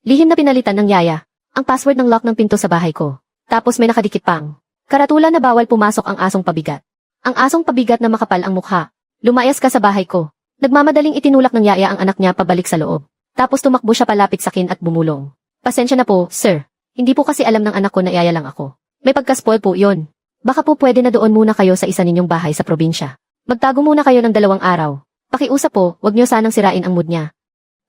Lihim na pinalitan ng yaya ang password ng lock ng pinto sa bahay ko. Tapos may nakadikit pang karatulan na bawal pumasok ang asong pabigat. Ang asong pabigat na makapal ang mukha. Lumayas ka sa bahay ko. Nagmamadaling itinulak ng yaya ang anak niya pabalik sa loob. Tapos tumakbo siya palapit sa akin at bumulong. Pasensya na po, sir. Hindi po kasi alam ng anak ko na yaya lang ako. May pagka-spoil po yon. Baka po pwede na doon muna kayo sa isa ninyong bahay sa probinsya. Magtago muna kayo ng 2 araw. Pakiusap po, wag niyo sanang sirain ang mood niya.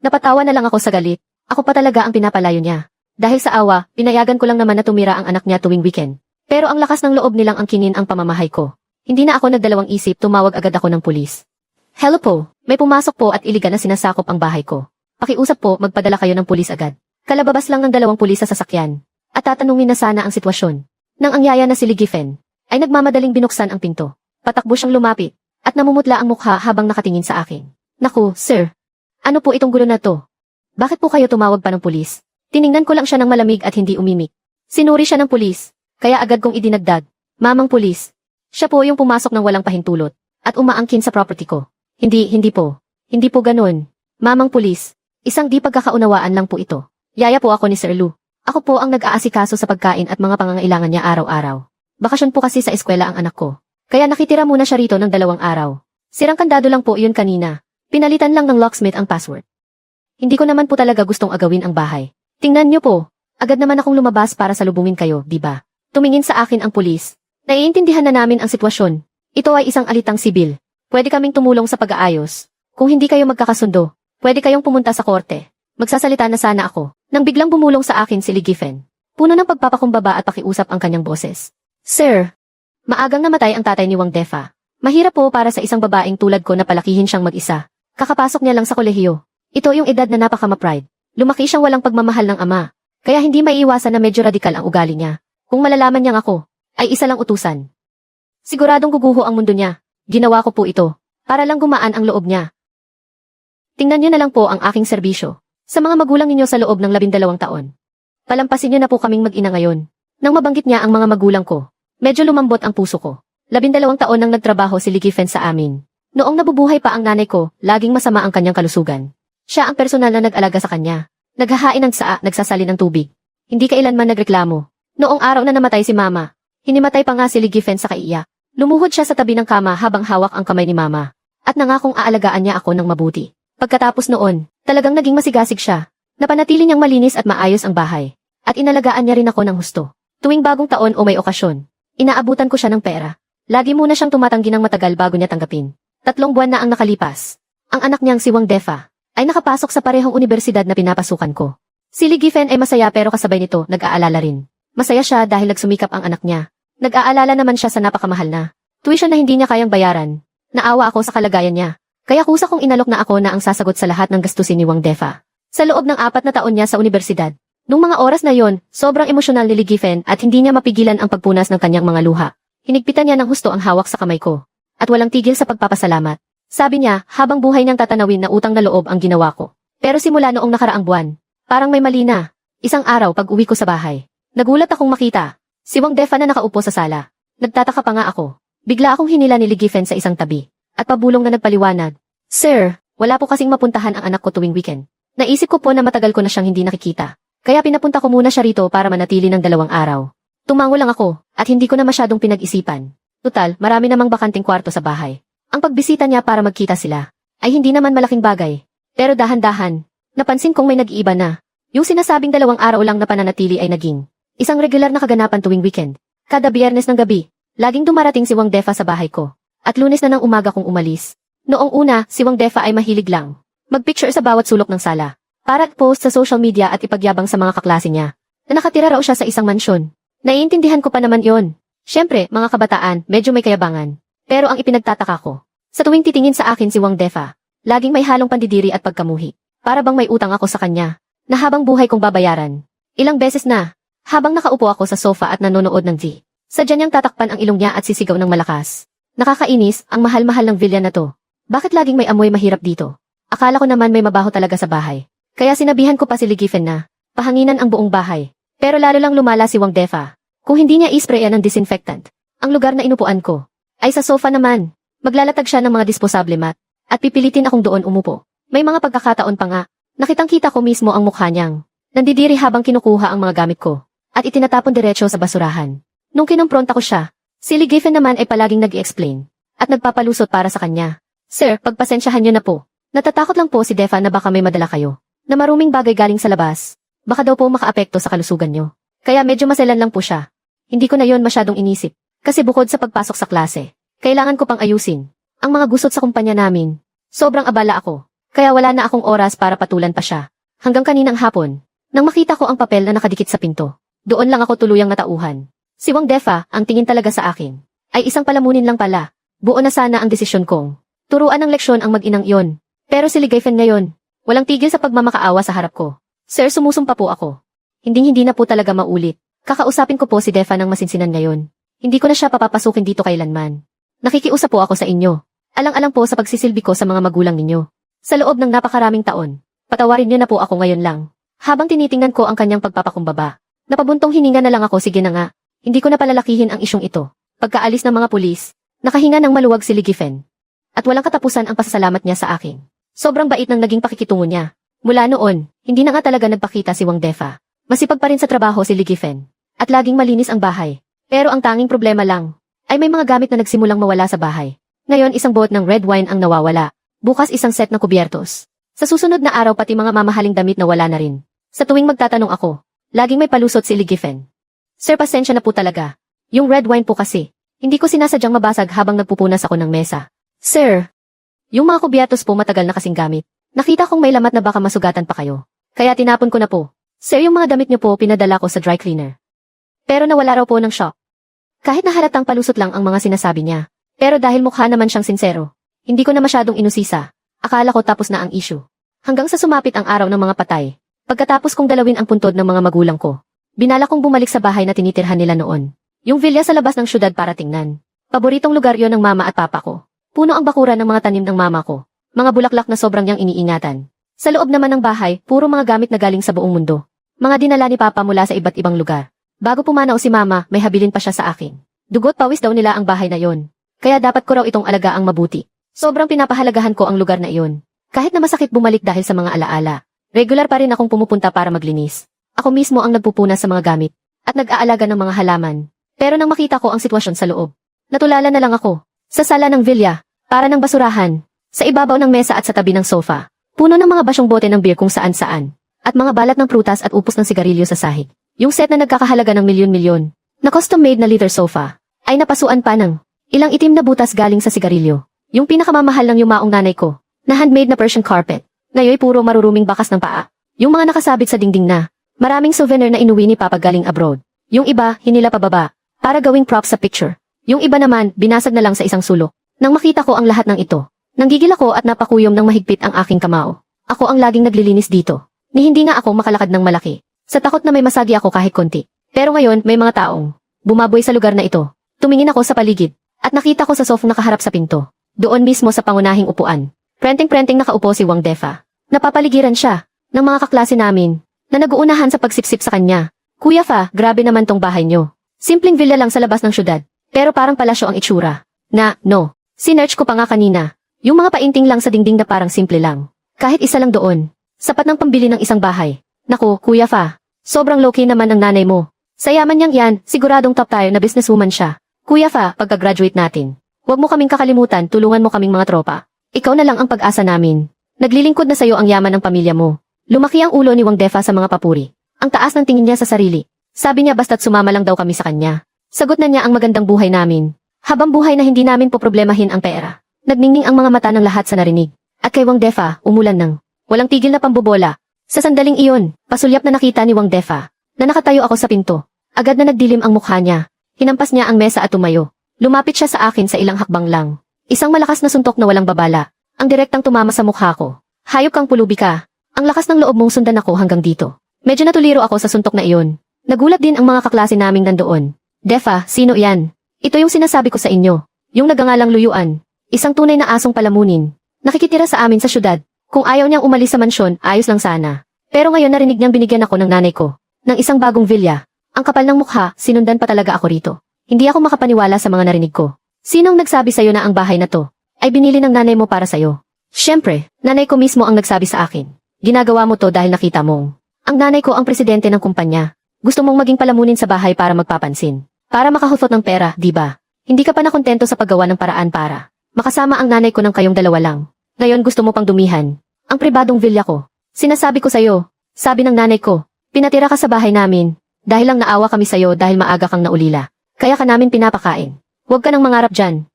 Napatawa na lang ako sa galit. Ako pa talaga ang pinapalayo niya. Dahil sa awa, pinayagan ko lang naman na tumira ang anak niya tuwing weekend. Pero ang lakas ng loob nilang angkinin ang pamamahay ko. Hindi na ako nagdalawang isip, tumawag agad ako ng pulis. Hello po, may pumasok po at iligan na sinasakop ang bahay ko. Pakiusap po, magpadala kayo ng pulis agad. Kalababas lang ng 2 pulis sa sasakyan. At tatanungin na sana ang sitwasyon. Nang ang yaya na si Ligifen ay nagmamadaling binuksan ang pinto. Patakbo siyang lumapit at namumutla ang mukha habang nakatingin sa akin. Naku, sir. Ano po itong gulo na to? Bakit po kayo tumawag pa ng pulis? Tiningnan ko lang siya ng malamig at hindi umimik. Sinuri siya ng pulis, kaya agad kong idinagdag. Mamang pulis. Siya po yung pumasok ng walang pahintulot at umaangkin sa property ko. Hindi po. Hindi po ganun. Mamang pulis. Isang di pagkakaunawaan lang po ito. Yaya po ako ni Sir Lou. Ako po ang nag-aasikaso sa pagkain at mga pangangailangan niya araw-araw. Bakasyon po kasi sa eskwela ang anak ko. Kaya nakitira muna siya rito ng 2 araw. Sirang kandado lang po yun kanina. Pinalitan lang ng locksmith ang password. Hindi ko naman po talaga gustong agawin ang bahay. Tingnan niyo po. Agad naman akong lumabas para salubungin kayo, di ba? Tumingin sa akin ang pulis. Naiintindihan na namin ang sitwasyon. Ito ay isang alitang sibil. Pwede kaming tumulong sa pag-aayos. Kung hindi kayo magkakasundo, pwede kayong pumunta sa korte. Magsasalita na sana ako. Nang biglang bumulong sa akin si Ligifen. Puno ng pagpapakumbaba at pakiusap ang kanyang boses. Sir, maagang namatay ang tatay ni Wang Defa. Mahirap po para sa isang babaeng tulad ko na palakihin siyang mag-isa. Kakapasok niya lang sa kolehiyo. Ito yung edad na napaka-ma-pride. Lumaki siyang walang pagmamahal ng ama. Kaya hindi maiiwasan na medyo radikal ang ugali niya. Kung malalaman niyang ako, ay isa lang utusan. Siguradong guguho ang mundo niya. Ginawa ko po ito, para lang gumaan ang loob niya. Tingnan niyo na lang po ang aking serbisyo. Sa mga magulang ninyo sa loob ng 12 taon. Palampasin niyo na po kaming mag-ina ngayon. Nang mabanggit niya ang mga magulang ko, medyo lumambot ang puso ko. 12 taon nang nagtrabaho si Ligifen sa amin. Noong nabubuhay pa ang nanay ko, laging masama ang kanyang kalusugan. Siya ang personal na nag-alaga sa kanya. Naghahain ng saa, nagsasalin ng tubig. Hindi kailanman nagreklamo. Noong araw na namatay si mama, hinimatay pa nga si Ligifen sa kaiyak. Lumuhod siya sa tabi ng kama habang hawak ang kamay ni mama. At nangakong aalagaan niya ako ng mabuti. Pagkatapos noon, talagang naging masigasig siya. Napanatili niyang malinis at maayos ang bahay. At inalagaan niya rin ako ng husto. Tuwing bagong taon o may okasyon, inaabutan ko siya ng pera. Lagi muna siyang tumatanggi ng matagal bago niya tanggapin. 3 buwan na ang nakalipas. Ang anak niyang si Wang Defa ay nakapasok sa parehong universidad na pinapasukan ko. Si Ligifen ay masaya pero kasabay nito nag-aalala rin. Masaya siya dahil nagsumikap ang anak niya. Nag-aalala naman siya sa napakamahal na tuition na hindi niya kayang bayaran. Naawa ako sa kalagayan niya. Kaya kusa kong inalok na ako na ang sasagot sa lahat ng gastusin ni Wang Defa. Sa loob ng 4 na taon niya sa universidad. Nung mga oras na yon, sobrang emosyonal ni Ligifen at hindi niya mapigilan ang pagpunas ng kanyang mga luha. Hinigpitan niya ng husto ang hawak sa kamay ko. At walang tigil sa pagpapasalamat. Sabi niya, habang buhay niyang tatanawin na utang na loob ang ginawa ko. Pero simula noong nakaraang buwan, parang may mali na. Isang araw pag uwi ko sa bahay, nagulat akong makita si Wang Defa na nakaupo sa sala. Nagtataka pa nga ako. Bigla akong hinila ni Ligifen sa isang tabi. At pabulong na nagpaliwanag. Sir, wala po kasing mapuntahan ang anak ko tuwing weekend. Naisip ko po na matagal ko na siyang hindi nakikita. Kaya pinapunta ko muna siya rito para manatili ng 2 araw. Tumango lang ako, at hindi ko na masyadong pinag-isipan. Tutal, marami namang bakanting kwarto sa bahay. Ang pagbisita niya para magkita sila, ay hindi naman malaking bagay. Pero dahan-dahan, napansin kong may nag-iiba na. Yung sinasabing 2 araw lang na pananatili ay naging isang regular na kaganapan tuwing weekend. Kada Biyernes ng gabi, laging dumarating si Wang Defa sa bahay ko. At Lunes na ng umaga kong umalis. Noong una, si Wang Defa ay mahilig lang magpicture sa bawat sulok ng sala. Para post sa social media at ipagyabang sa mga kaklase niya na nakatira raw siya sa isang mansyon. Naiintindihan ko pa naman yon. Siyempre, mga kabataan, medyo may kayabangan. Pero ang ipinagtataka ko, sa tuwing titingin sa akin si Wang Defa, laging may halong pandidiri at pagkamuhi. Para bang may utang ako sa kanya, na habang buhay kong babayaran. Ilang beses na, habang nakaupo ako sa sofa at nanonood ng TV, sadya niyang tatakpan ang ilong niya at sisigaw ng malakas. Nakakainis, ang mahal-mahal ng villa na to. Bakit laging may amoy mahirap dito? Akala ko naman may mabaho talaga sa bahay. Kaya sinabihan ko pa si Ligifen na pahanginan ang buong bahay. Pero lalo lang lumala si Wang Defa. Kung hindi niya isprayan ng disinfectant, ang lugar na inupuan ko ay sa sofa naman. Maglalatag siya ng mga disposable mat at pipilitin akong doon umupo. May mga pagkakataon pa nga, nakitang-kita ko mismo ang mukha niyang Nandidiri habang kinukuha ang mga gamit ko, at itinatapon diretso sa basurahan. Nung kinumpronta ko siya, si Lee Giffen naman ay palaging nag-i-explain, at nagpapalusot para sa kanya. Sir, pagpasensyahan niyo na po. Natatakot lang po si Defa na baka may madala kayo, na maruming bagay galing sa labas. Baka daw po makaapekto sa kalusugan niyo. Kaya medyo maselan lang po siya. Hindi ko na yon masyadong inisip, kasi bukod sa pagpasok sa klase, kailangan ko pang ayusin ang mga gusot sa kumpanya namin. Sobrang abala ako, kaya wala na akong oras para patulan pa siya. Hanggang kaninang hapon, nang makita ko ang papel na nakadikit sa pinto, doon lang ako tuluyang natauhan. Si Wang Defa, ang tingin talaga sa akin, ay isang palamunin lang pala. Buo na sana ang desisyon kong turuan ng leksyon ang mag-inang iyon. Pero si Lee Giffen ngayon, walang tigil sa pagmamakaawa sa harap ko. Sir, sumusumpa po ako. Hindi na po talaga maulit. Kakausapin ko po si Defa ng masinsinan ngayon. Hindi ko na siya papapasukin dito kailanman. Nakikiusap po ako sa inyo. Alang-alang po sa pagsisilbi ko sa mga magulang ninyo. Sa loob ng napakaraming taon, patawarin niyo na po ako ngayon lang. Habang tinitingnan ko ang kanyang pagpapakumbaba, napabuntong hininga na lang ako, sige na nga. Hindi ko na palalakihin ang isyong ito. Pagkaalis ng mga pulis, nakahinga ng maluwag si Lee Giffen. At walang katapusan ang pasasalamat niya sa akin. Sobrang bait ng naging pakikitungo niya. Mula noon, hindi na nga talaga nagpakita si Wang Defa. Masipag pa rin sa trabaho si Lee Giffen. At laging malinis ang bahay. Pero ang tanging problema lang, ay may mga gamit na nagsimulang mawala sa bahay. Ngayon isang bote ng red wine ang nawawala. Bukas isang set ng kubyertos. Sa susunod na araw pati mga mamahaling damit na wala na rin. Sa tuwing magtatanong ako, laging may palusot si Lee Giffen. Sir, pasensya na po talaga. Yung red wine po kasi, hindi ko sinasadyang mabasag habang nagpupunas ako ng mesa. Sir, yung mga kubyertos po matagal na kasing gamit. Nakita kong may lamat na baka masugatan pa kayo. Kaya tinapon ko na po. Sir, yung mga damit niyo po pinadala ko sa dry cleaner. Pero nawala raw po ng shock. Kahit nahalatang palusot lang ang mga sinasabi niya. Pero dahil mukha naman siyang sinsero, hindi ko na masyadong inusisa. Akala ko tapos na ang issue. Hanggang sa sumapit ang araw ng mga patay. Pagkatapos kong dalawin ang puntod ng mga magulang ko, binala kong bumalik sa bahay na tinitirhan nila noon. Yung villa sa labas ng syudad para tingnan. Paboritong lugar yon ng mama at papa ko. Puno ang bakuran ng mga tanim ng mama ko. Mga bulaklak na sobrang niyang iniingatan. Sa loob naman ng bahay, puro mga gamit na galing sa buong mundo. Mga dinala ni papa mula sa iba't ibang lugar. Bago pumanaw si mama, may habilin pa siya sa akin. Dugot pawis daw nila ang bahay na yon. Kaya dapat ko raw itong alagaang mabuti. Sobrang pinapahalagahan ko ang lugar na iyon. Kahit na masakit bumalik dahil sa mga alaala. Regular pa rin akong pumupunta para maglinis. Ako mismo ang nagpupunas sa mga gamit. At nag-aalaga ng mga halaman. Pero nang makita ko ang sitwasyon sa loob, natulala na lang ako. Sa sala ng villa, para ng basurahan. Sa ibabaw ng mesa at sa tabi ng sofa. Puno ng mga basyong bote ng beer kung saan-saan. At mga balat ng prutas at upos ng sigarilyo sa sahig. Yung set na nagkakahalaga ng milyon-milyon, na custom-made na leather sofa, ay napasuan pa ng ilang itim na butas galing sa sigarilyo. Yung pinakamamahal ng yumaong nanay ko, na handmade na Persian carpet. Ngayon puro maruruming bakas ng paa. Yung mga nakasabit sa dingding na, maraming souvenir na inuwi ni Papa galing abroad. Yung iba, hinila pababa, para gawing props sa picture. Yung iba naman, binasag na lang sa isang sulok. Nang makita ko ang lahat ng ito, nanggigil ako at napakuyom ng mahigpit ang aking kamao. Ako ang laging naglilinis dito. Ni hindi nga ako makalakad ng malaki. Sa takot na may masagi ako kahit konti. Pero ngayon, may mga taong bumaboy sa lugar na ito. Tumingin ako sa paligid, at nakita ko sa sofa nakaharap sa pinto. Doon mismo sa pangunahing upuan. Prenting-prenting nakaupo si Wang Defa. Napapaligiran siya ng mga kaklase namin na nag-uunahan sa pagsipsip sa kanya. Kuya Fa, grabe naman tong bahay nyo. Simpleng villa lang sa labas ng syudad. Pero parang palasyo ang itsura. No. Sinearch ko pa nga kanina. Yung mga painting lang sa dingding na parang simple lang. Kahit isa lang doon. Sapat ng pambili ng isang bahay. Naku, Kuya Fa. Sobrang low-key naman ng nanay mo. Sa yaman niyang yan, siguradong top tayo na businesswoman siya. Kuya Fa, pagka-graduate natin, huwag mo kaming kakalimutan, tulungan mo kaming mga tropa. Ikaw na lang ang pag-asa namin. Naglilingkod na sa'yo ang yaman ng pamilya mo. Lumaki ang ulo ni Wang Defa sa mga papuri. Ang taas ng tingin niya sa sarili. Sabi niya basta't sumama lang daw kami sa kanya. Sagot na niya ang magandang buhay namin. Habang buhay na hindi namin poproblemahin ang pera. Nagningning ang mga mata ng lahat sa narinig. At kay Wang Defa, umulan ng walang tigil na pambobola. Sa sandaling iyon, pasulyap na nakita ni Wang Defa na nakatayo ako sa pinto. Agad na nagdilim ang mukha niya. Hinampas niya ang mesa at tumayo. Lumapit siya sa akin sa ilang hakbang lang. Isang malakas na suntok na walang babala. Ang direktang tumama sa mukha ko. Hayop kang pulubi ka. Ang lakas ng loob mong sundan ako hanggang dito. Medyo natuliro ako sa suntok na iyon. Nagulat din ang mga kaklase naming nandoon. Defa, sino yan? Ito yung sinasabi ko sa inyo. Yung nagangalang Luyuan. Isang tunay na asong palamunin. Nakikitira sa amin sa syudad. Kung ayaw niyang umalis sa mansyon, ayos lang sana. Pero ngayon narinig niyang binigyan ako ng nanay ko ng isang bagong villa. Ang kapal ng mukha, sinundan pa talaga ako rito. Hindi ako makapaniwala sa mga narinig ko. Sinong nagsabi sa'yo na ang bahay na to ay binili ng nanay mo para sa'yo? Siyempre, nanay ko mismo ang nagsabi sa akin. Ginagawa mo to dahil nakita mong Ang nanay ko ang presidente ng kumpanya. Gusto mong maging palamunin sa bahay para magpapansin. Para makahusot ng pera, di ba? Hindi ka pa nakontento sa paggawa ng paraan para makasama ang nanay ko ng kayong dalawa lang. Ngayon gusto mo pang dumihan. Ang pribadong villa ko. Sinasabi ko sa'yo, sabi ng nanay ko, pinatira ka sa bahay namin. Dahil lang naawa kami sa'yo dahil maaga kang naulila. Kaya ka namin pinapakain. Huwag ka nang mangarap dyan.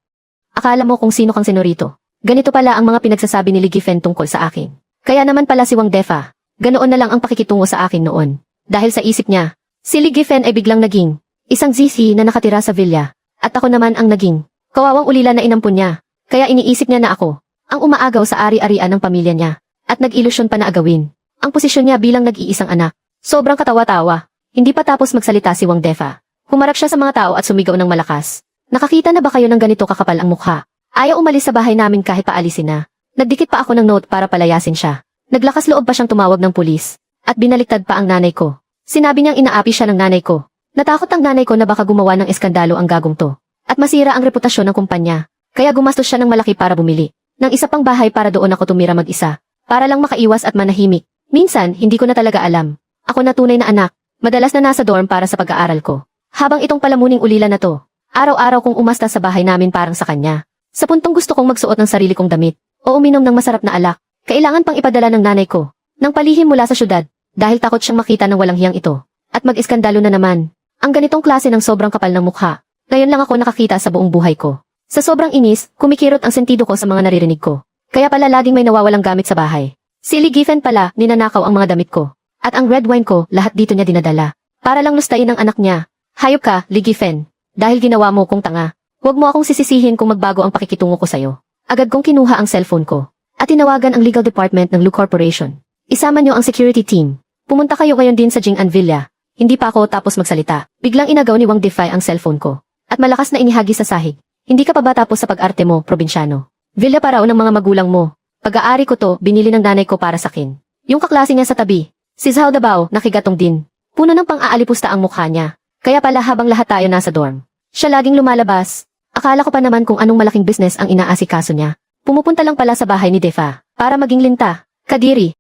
Akala mo kung sino kang senorito. Ganito pala ang mga pinagsasabi ni Ligifen tungkol sa akin. Kaya naman pala si Wang Defa. Ganoon na lang ang pakikitungo sa akin noon. Dahil sa isip niya, si Ligifen ay biglang naging isang zizi na nakatira sa villa. At ako naman ang naging kawawang ulila na inampun niya. Kaya iniisip niya na ako ang umaagaw sa ari-arian ng pamilya niya. At nag-ilusyon pa na agawin ang posisyon niya bilang nag-iisang anak. Sobrang katawa-tawa. Hindi pa tapos magsalita si Wang Defa. Humarap siya sa mga tao at sumigaw ng malakas. Nakakita na ba kayo ng ganito kakapal ang mukha? Ayaw umalis sa bahay namin kahit paalisin na. Nagdikit pa ako ng note para palayasin siya. Naglakas loob pa siyang tumawag ng pulis. At binaliktad pa ang nanay ko. Sinabi niyang inaapi siya ng nanay ko. Natakot ang nanay ko na baka gumawa ng eskandalo ang gagong to. At masira ang reputasyon ng kumpanya. Kaya gumastos siya ng malaki para bumili ng isa pang bahay para doon ako tumira mag-isa. Para lang makaiwas at manahimik. Minsan, hindi ko na talaga alam. Ako na tunay na anak. Madalas na nasa dorm para sa pag-aaral ko. Habang itong palamuning ulila na to, araw-araw kong umasta sa bahay namin parang sa kanya. Sa puntong gusto kong magsuot ng sarili kong damit o uminom ng masarap na alak, kailangan pang ipadala ng nanay ko ng palihim mula sa syudad dahil takot siyang makita ng walang hiyang ito at mag-iskandalo na naman. Ang ganitong klase ng sobrang kapal ng mukha, ngayon lang ako nakakita sa buong buhay ko. Sa sobrang inis, kumikirot ang sentido ko sa mga naririnig ko. Kaya pala laging may nawawalang gamit sa bahay. Si Ligifen pala, ninanakaw ang mga damit ko. At ang red wine ko, lahat dito niya dinadala. Para lang lustain ang anak niya. Hayop ka, Ligifen. Dahil ginawa mo kong tanga. Huwag mo akong sisisihin kung magbago ang pakikitungo ko sa'yo. Agad kong kinuha ang cellphone ko. At tinawagan ang legal department ng Lu Corporation. Isama niyo ang security team. Pumunta kayo ngayon din sa Jing'an Villa. Hindi pa ako tapos magsalita. Biglang inagaw ni Wang Defy ang cellphone ko. At malakas na inihagis sa sahig. Hindi ka pa ba tapos sa pag-arte mo, probinsyano? Villa pa raw ng mga magulang mo. Pag-aari ko to, binili ng nanay ko para sakin. Yung kaklase niya sa tabi, si Zhao Dabao, nakigatong din. Puno ng pang-aalipusta ang mukha niya. Kaya pala habang lahat tayo nasa dorm, siya laging lumalabas. Akala ko pa naman kung anong malaking business ang inaasikaso niya. Pumupunta lang pala sa bahay ni Defa, para maging linta, kadiri.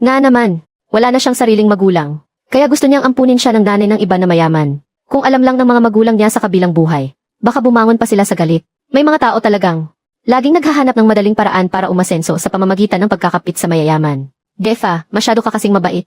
Nga naman, wala na siyang sariling magulang. Kaya gusto niyang ampunin siya ng nanay ng iba na mayaman. Kung alam lang ng mga magulang niya sa kabilang buhay, baka bumangon pa sila sa galit. May mga tao talagang laging naghahanap ng madaling paraan para umasenso sa pamamagitan ng pagkakapit sa mayayaman. Defa, masyado ka kasing mabait.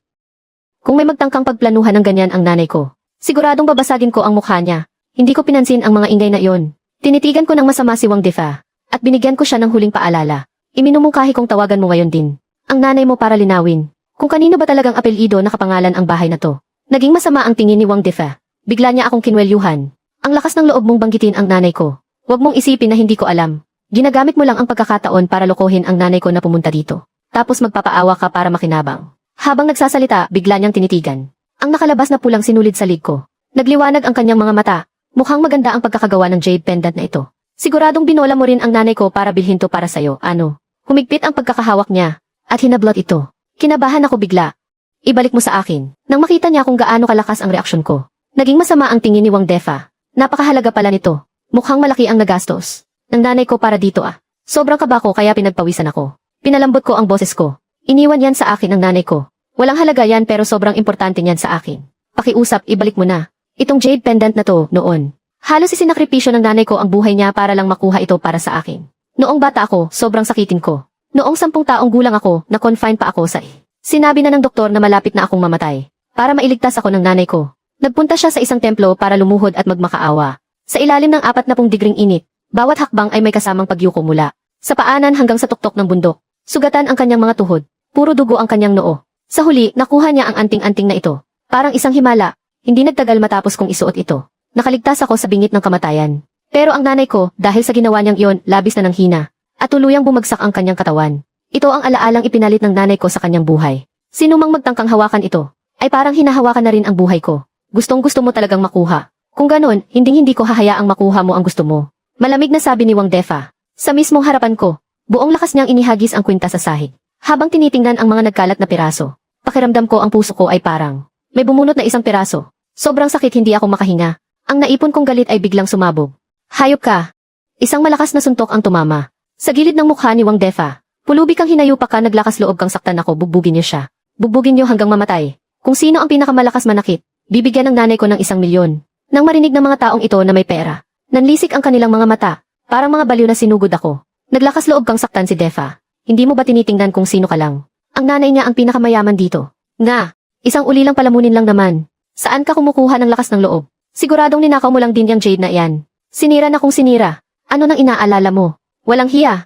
Kung may magtangkang pagplanuhan ng ganyan ang nanay ko, siguradong babasagin ko ang mukha niya. Hindi ko pinansin ang mga ingay na iyon. Tinitigan ko ng masama si Wang Defa, at binigyan ko siya ng huling paalala. Iminumungkahi kong tawagan mo ngayon din ang nanay mo para linawin kung kanino ba talagang apelyido nakapangalan ang bahay na to. Naging masama ang tingin ni Wang Defa. Bigla niya akong kinwelyuhan. Ang lakas ng loob mong banggitin ang nanay ko. Huwag mong isipin na hindi ko alam. Ginagamit mo lang ang pagkakataon para lokohin ang nanay ko na pumunta dito. Tapos magpapaawa ka para makinabang. Habang nagsasalita, bigla niyang tinitigan ang nakalabas na pulang sinulid sa lig ko. Nagliwanag ang kanyang mga mata. Mukhang maganda ang pagkakagawa ng jade pendant na ito. Siguradong binola mo rin ang nanay ko para bilhin to para sa'yo, ano? Humigpit ang pagkakahawak niya at hinablot ito. Kinabahan ako bigla. Ibalik mo sa akin. Nang makita niya kung gaano kalakas ang reaksyon ko, naging masama ang tingin ni Wang Defa. Napakahalaga pala nito. Mukhang malaki ang nagastos ng nanay ko para dito ah. Sobrang kaba ko kaya pinagpawisan ako. Pinalambot ko ang boses ko. Iniwan yan sa akin ng nanay ko. Walang halaga yan pero sobrang importante niyan sa akin. Pakiusap, ibalik mo na. Itong jade pendant na to, noon. Halos isinakripisyo ng nanay ko ang buhay niya para lang makuha ito para sa akin. Noong bata ako, sobrang sakitin ko. Noong 10 taong gulang ako, na-confine pa ako sa Sinabi na ng doktor na malapit na akong mamatay. Para mailigtas ako ng nanay ko. Nagpunta siya sa isang templo para lumuhod at magmakaawa. Sa ilalim ng 40 digring init, bawat hakbang ay may kasamang pagyuko mula sa paanan hanggang sa tuktok ng bundok. Sugatan ang kanyang mga tuhod. Puro dugo ang kanyang noo. Sa huli, nakuha niya ang anting-anting na ito. Parang isang himala. Hindi nagtagal matapos kong isuot ito. Nakaligtas ako sa bingit ng kamatayan. Pero ang nanay ko, dahil sa ginawa niyang iyon, labis na nanghina. At tuluyang bumagsak ang kanyang katawan. Ito ang alaalang ipinalit ng nanay ko sa kanyang buhay. Sino mang magtangkang hawakan ito, ay parang hinahawakan na rin ang buhay ko. Gustong-gusto mo talagang makuha. Kung ganon, hindi ko hahayaang makuha mo ang gusto mo. Malamig na sabi ni Wang Defa. Sa mismong harapan ko, buong lakas niyang inihagis ang kwinta sa sahig. Habang tinitingnan ang mga nagkalat na piraso, pakiramdam ko ang puso ko ay parang may bumunot na isang piraso. Sobrang sakit hindi ako makahinga. Ang naipon kong galit ay biglang sumabog. Hayop ka! Isang malakas na suntok ang tumama. Sa gilid ng mukha ni Wang Defa, pulubi kang hinayupa ka naglakas loob kang saktan ako bugbugin niya siya. Bugbugin niyo hanggang mamatay. Kung sino ang pinakamalakas manakit, bibigyan ng nanay ko ng 1,000,000. Nang marinig ng mga taong ito na may pera, nanlisik ang kanilang mga mata, parang mga baliw na sinugod ako. Naglakas loob kang saktan si Defa. Hindi mo ba tinitingnan kung sino ka lang? Ang nanay niya ang pinakamayaman dito. Nga, isang uli lang palamunin lang naman. Saan ka kumukuha ng lakas ng loob? Siguradong ninakaw mo lang din yung jade na iyan. Sinira na kung sinira. Ano nang inaalala mo? Walang hiya.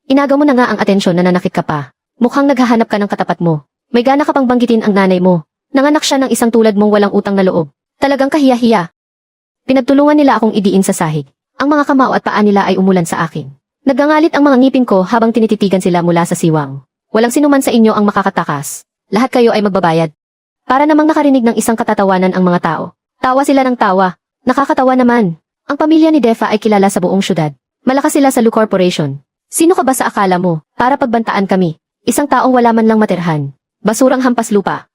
Inagaw mo na nga ang atensyon na nanakit ka pa. Mukhang naghahanap ka ng katapat mo. May gana ka pang banggitin ang nanay mo. Nanganak siya ng isang tulad mong walang utang na loob. Talagang kahiya-hiya. Pinagtulungan nila akong idiin sa sahig. Ang mga kamao at paa nila ay umulan sa akin. Nagangalit ang mga ngipin ko habang tinititigan sila mula sa siwang. Walang sinuman sa inyo ang makakatakas. Lahat kayo ay magbabayad. Para namang nakarinig ng isang katatawanan ang mga tao. Tawa sila ng tawa. Nakakatawa naman. Ang pamilya ni Defa ay kilala sa buong syudad. Malakas sila sa Lu Corporation. Sino ka ba sa akala mo para pagbantaan kami? Isang taong wala man lang matirhan. Basurang hampas lupa.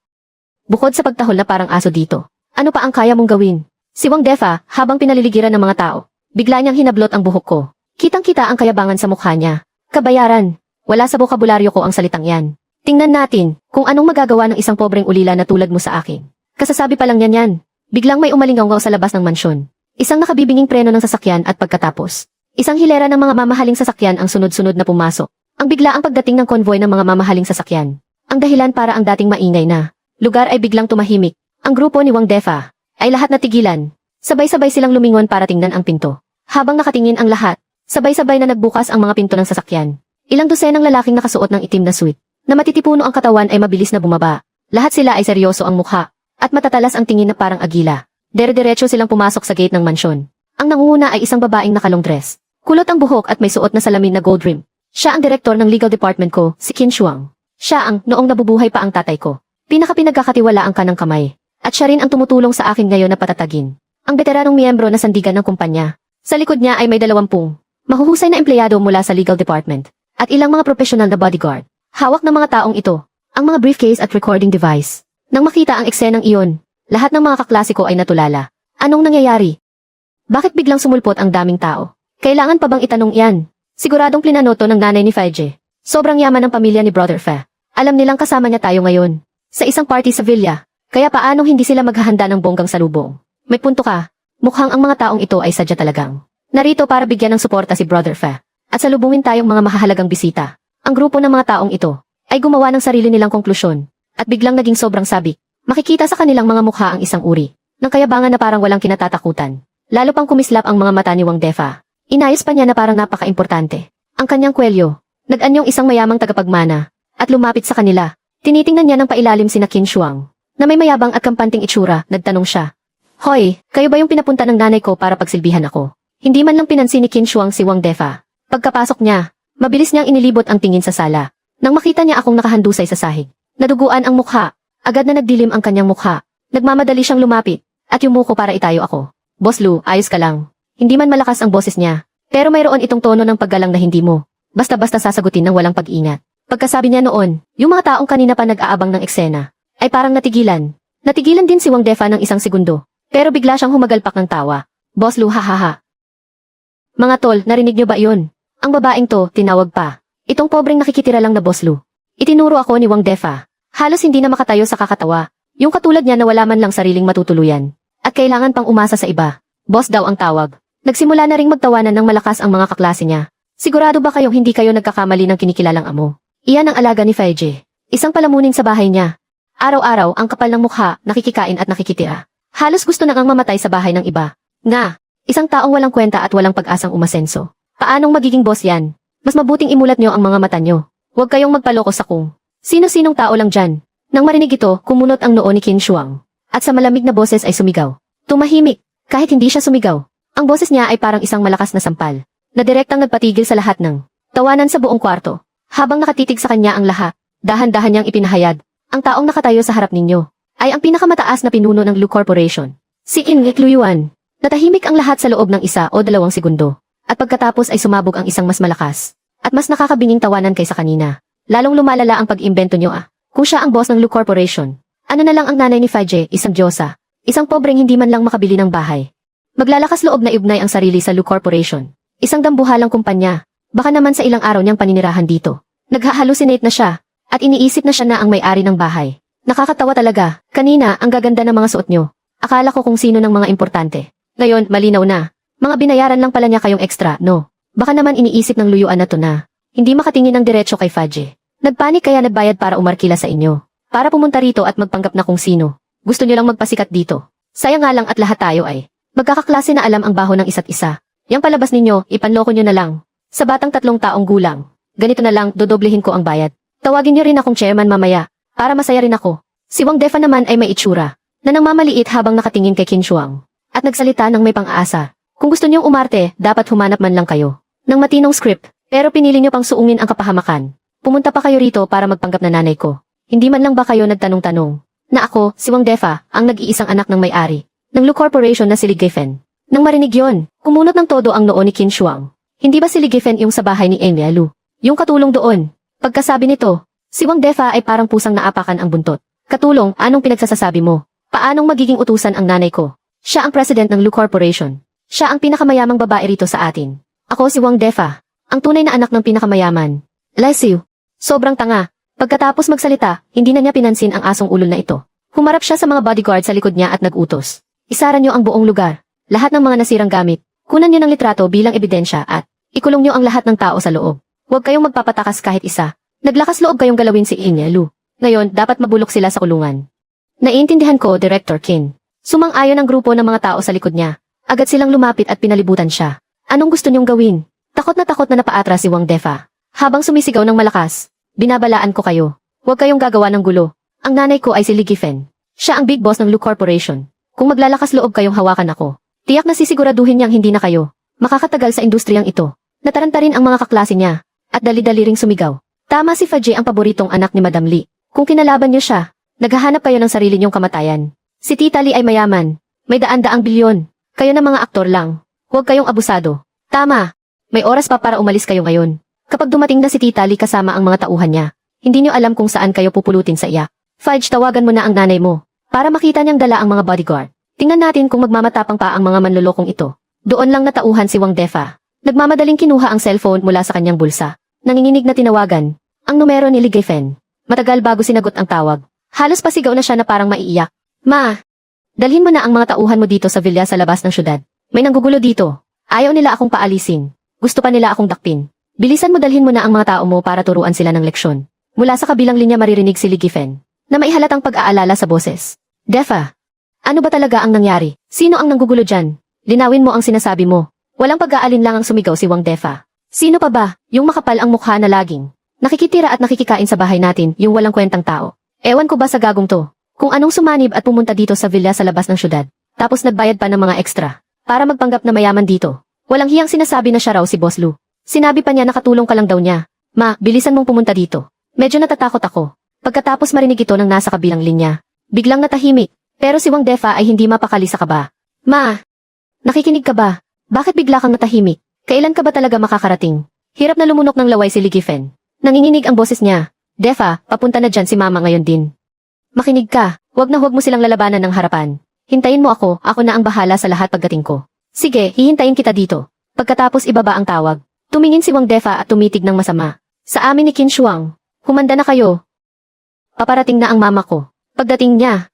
Bukod sa pagtahol na parang aso dito. Ano pa ang kaya mong gawin? Siwang Defa, habang pinaliligiran ng mga tao, bigla niyang hinablot ang buhok ko. Kitang-kita ang kayabangan sa mukha niya. Kabayaran. Wala sa bokabularyo ko ang salitang yan. Tingnan natin kung anong magagawa ng isang pobreng ulila na tulad mo sa akin. Kasasabi pa lang niyan yan. Biglang may umalingaw sa labas ng mansyon. Isang nakabibinging preno ng sasakyan at pagkatapos, isang hilera ng mga mamahaling sasakyan ang sunod-sunod na pumasok. Ang bigla ang pagdating ng konvoy ng mga mamahaling sasakyan. Ang dahilan para ang dating maingay na lugar ay biglang tumahimik. Ang grupo ni Wang Defa ay lahat natigilan. Sabay-sabay silang lumingon para tingnan ang pinto. Habang nakatingin ang lahat, sabay-sabay na nagbukas ang mga pinto ng sasakyan. Ilang dosenang lalaking nakasuot ng itim na suit, na matitipuno ang katawan ay mabilis na bumaba. Lahat sila ay seryoso ang mukha, at matatalas ang tingin na parang agila. Dere-derecho silang pumasok sa gate ng mansyon. Ang nangunguna ay isang babaeng nakalong dress. Kulot ang buhok at may suot na salamin na gold rim. Siya ang direktor ng legal department ko, si Qin Shuang. Siya ang, noong nabubuhay pa ang tatay ko, pinagkakatiwalaan ka ng kamay. At siya rin ang tumutulong sa akin ngayon na patatagin. Ang veteranong miyembro na sandigan ng kumpanya. Sa likod niya ay may 20 mahuhusay na empleyado mula sa legal department. At ilang mga profesional na bodyguard. Hawak ng mga taong ito, ang mga briefcase at recording device. Nang makita ang eksenang iyon, lahat ng mga kaklase ko ay natulala. Anong nangyayari? Bakit biglang sumulpot ang daming tao? Kailangan pa bang itanong iyan? Siguradong plinanoto ng nanay ni Faye. Sobrang yaman ng pamilya ni Brother Fa. Alam nilang kasama niya tayo ngayon. Sa isang party sa villa. Kaya paanong hindi sila maghahanda ng bonggang salubong? May punto ka. Mukhang ang mga taong ito ay sadya talagang narito para bigyan ng suporta si Brother Fa. At salubungin tayong mga mahahalagang bisita. Ang grupo ng mga taong ito ay gumawa ng sarili nilang konklusyon. At biglang naging sobrang sabik. Makikita sa kanilang mga mukha ang isang uri ng kayabangan na parang walang kinatatakutan. Lalo pang kumislap ang mga mata ni Wang Defa. Inayos pa niya na parang napaka-importante ang kanyang kwelyo. Nag-anyong isang mayamang tagapagmana at lumapit sa kanila. Tinitingnan niya ng pailalim sina Qin Shuang na may mayabang at kampanting itsura. Nagtanong siya, "Hoy, kayo ba yung pinapunta ng nanay ko para pagsilbihan ako?" Hindi man lang pinansin ni Qin Shuang si Wang Defa. Pagkapasok niya, mabilis niyang inilibot ang tingin sa sala. Nang makita niya akong nakahandusay sa sahig, naduguan ang mukha. Agad na nagdilim ang kanyang mukha. Nagmamadali siyang lumapit at yumuko para itayo ako. "Boss Lu, ayos ka lang." Hindi man malakas ang boses niya, pero mayroon itong tono ng paggalang na hindi mo basta-basta sasagutin ng walang pag-ingat. Pagkasabi niya noon, yung mga taong kanina pa nag-aabang ng eksena ay parang natigilan. Natigilan din si Wang Defa ng isang segundo, pero bigla siyang humagalpak ng tawa. "Boss Lu, hahaha. Mga tol, narinig niyo ba iyon?" Ang babaeng to, tinawag pa. Itong pobreng nakikitira lang na Boss Lu. Itinuro ako ni Wang Defa. Halos hindi na makatayo sa kakatawa. Yung katulad niya na wala man lang sariling matutuluyan. At kailangan pang umasa sa iba. Boss daw ang tawag. Nagsimula na ring magtawanan ng malakas ang mga kaklase niya. "Sigurado ba kayong hindi kayo nagkakamali ng kinikilalang amo?" Iyan ang alaga ni Faye. Isang palamunin sa bahay niya. Araw-araw ang kapal ng mukha, nakikikain at nakikitira. Halos gusto na ngang mamatay sa bahay ng iba. Nga, isang taong walang kwenta at walang pag-asang umasenso. Paanong magiging boss yan? Mas mabuting imulat niyo ang mga mata niyo. Huwag kayong magpaloko sa kung sino-sinong tao lang dyan. Nang marinig ito, kumunot ang noo ni Qin Shuang. At sa malamig na boses ay sumigaw. Tumahimik, kahit hindi siya sumigaw. Ang boses niya ay parang isang malakas na sampal, na direktang nagpatigil sa lahat ng tawanan sa buong kwarto. Habang nakatitig sa kanya ang lahat, dahan-dahan niyang ipinahayag, ang taong nakatayo sa harap ninyo ay ang pinakamataas na pinuno ng Lu Corporation. Si Ingek Luyuan. Natahimik ang lahat sa loob ng 1 o 2 segundo. At pagkatapos ay sumabog ang isang mas malakas at mas nakakabinging tawanan kaysa kanina. Lalong lumalala ang pag-imbento niyo Kung siya ang boss ng Lu Corporation, ano na lang ang nanay ni Faye, isang diyosa, isang pobreng hindi man lang makabili ng bahay. Maglalakas loob na iugnay ang sarili sa Lu Corporation. Isang dambuhalang kumpanya. Baka naman sa ilang araw niyang paninirahan dito. Naghahalusinate na siya At iniisip na siya na ang may-ari ng bahay. Nakakatawa talaga. Kanina, ang gaganda ng mga suot nyo. Akala ko kung sino ng mga importante. Ngayon, malinaw na. Mga binayaran lang pala niya kayong extra, no? Baka naman iniisip ng luyuan na to na. Hindi makatingin ng diretso kay Fudge. Nagpanik kaya nagbayad para umarkila sa inyo. Para pumunta rito at magpanggap na kung sino. Gusto niyo lang magpasikat dito. Sayang nga lang at lahat tayo ay magkakaklase na alam ang baho ng isa't isa. Yang palabas ninyo, ipanloko nyo na lang. Sa batang 3 taong gulang. Ganito na lang, dodoblehin ko ang bayad. Tawagin niyo rin akong chairman mamaya, para masaya rin ako. Si Wang Defa naman ay may itsura, na nang mamaliit habang nakatingin kay Qin Shuang. At nagsalita ng may pang-aasa. Kung gusto niyong umarte, dapat humanap man lang kayo ng matinong script, pero pinili niyo pang suungin ang kapahamakan. Pumunta pa kayo rito para magpanggap na nanay ko. Hindi man lang ba kayo nagtanong-tanong na ako, si Wang Defa, ang nag-iisang anak ng may-ari ng Lu Corporation na si Li Gifen. Nang marinig yon, kumunot ng todo ang noo ni Qin Shuang. Hindi ba si Li Gifen yung sa bahay ni Enya Lu? Yung katulong doon. Pagkasabi nito, si Wang Defa ay parang pusang naapakan ang buntot. Katulong, anong pinagsasasabi mo? Paanong magiging utusan ang nanay ko? Siya ang president ng Lu Corporation. Siya ang pinakamayamang babae rito sa atin. Ako si Wang Defa, ang tunay na anak ng pinakamayaman. Lesiu, sobrang tanga. Pagkatapos magsalita, hindi na niya pinansin ang asong ulol na ito. Humarap siya sa mga bodyguard sa likod niya at nag-utos. Isara niyo ang buong lugar. Lahat ng mga nasirang gamit. Kunan niyo ng litrato bilang ebidensya at ikulong niyo ang lahat ng tao sa loob. Huwag kayong magpapatakas kahit isa. Naglakas loob kayong galawin si Enya Lu. Ngayon, dapat mabulok sila sa kulungan. Naiintindihan ko, Director Qin. Sumang-ayon ang grupo ng mga tao sa likod niya. Agad silang lumapit at pinalibutan siya. Anong gusto niyong gawin? Takot na napaatras si Wang Defa. Habang sumisigaw ng malakas, binabalaan ko kayo. Huwag kayong gagawa ng gulo. Ang nanay ko ay si Li Gifen. Siya ang big boss ng Lu Corporation. Kung maglalakas loob kayong hawakan ako, tiyak na sisiguraduhin niyang hindi na kayo makakatagal sa industriyang ito. Nataranta rin ang mga kaklase niya, at dali-dali ring sumigaw. Tama, si Fudge ang paboritong anak ni Madam Li. Kung kinalaban niyo siya, naghahanap kayo ng sarili niyong kamatayan. Si Tita Li ay mayaman. May daan-daang bilyon. Kayo na mga aktor lang. Huwag kayong abusado. Tama. May oras pa para umalis kayo ngayon. Kapag dumating na si Tita Li kasama ang mga tauhan niya, hindi niyo alam kung saan kayo pupulutin sa iyak. Fudge, tawagan mo na ang nanay mo para makita niyang dala ang mga bodyguard. Tingnan natin kung magmamatapang pa ang mga manlolokong ito. Doon lang natauhan si Wang Defa. Nagmamadaling kinuha ang cellphone mula sa kanyang bulsa. Nanginginig na tinawagan ang numero ni Li Gifen. Matagal bago sinagot ang tawag. Halos pasigaw na siya na parang maiiyak. Ma, dalhin mo na ang mga tauhan mo dito sa villa sa labas ng syudad. May nanggugulo dito. Ayaw nila akong paalisin. Gusto pa nila akong dakpin. Bilisan mo, dalhin mo na ang mga tao mo para turuan sila ng leksyon. Mula sa kabilang linya maririnig si Li Gifen na maihalatang pag-aalala sa boses. Defa, ano ba talaga ang nangyari? Sino ang nanggugulo dyan? Linawin mo ang sinasabi mo. Walang pag-aalin lang ang sumigaw si Wang Defa. Sino pa ba? Yung makapal ang mukha na laging nakikitira at nakikikain sa bahay natin, yung walang kwentang tao. Ewan ko ba sa gagong to, kung anong sumanib at pumunta dito sa villa sa labas ng syudad, tapos nagbayad pa ng mga extra, para magpanggap na mayaman dito. Walang hiyang sinasabi na siya raw si Boss Lu. Sinabi pa niya nakatulong ka lang daw niya. Ma, bilisan mong pumunta dito. Medyo natatakot ako. Pagkatapos marinig ito ng nasa kabilang linya, biglang natahimik, pero si Wang Defa ay hindi mapakali sa kaba. Ma, nakikinig ka ba? Bakit bigla kang natahimik? Kailan ka ba talaga makakarating? Hirap na lumunok ng laway si Li Gifen. Nanginginig ang boses niya. Defa, papunta na dyan si Mama ngayon din. Makinig ka, huwag na huwag mo silang lalabanan ng harapan. Hintayin mo ako na ang bahala sa lahat pagdating ko. Sige, hihintayin kita dito. Pagkatapos ibaba ang tawag. Tumingin si Wang Defa at tumitig ng masama. Sa amin ni Qin Shuang. Humanda na kayo. Paparating na ang mama ko. Pagdating niya,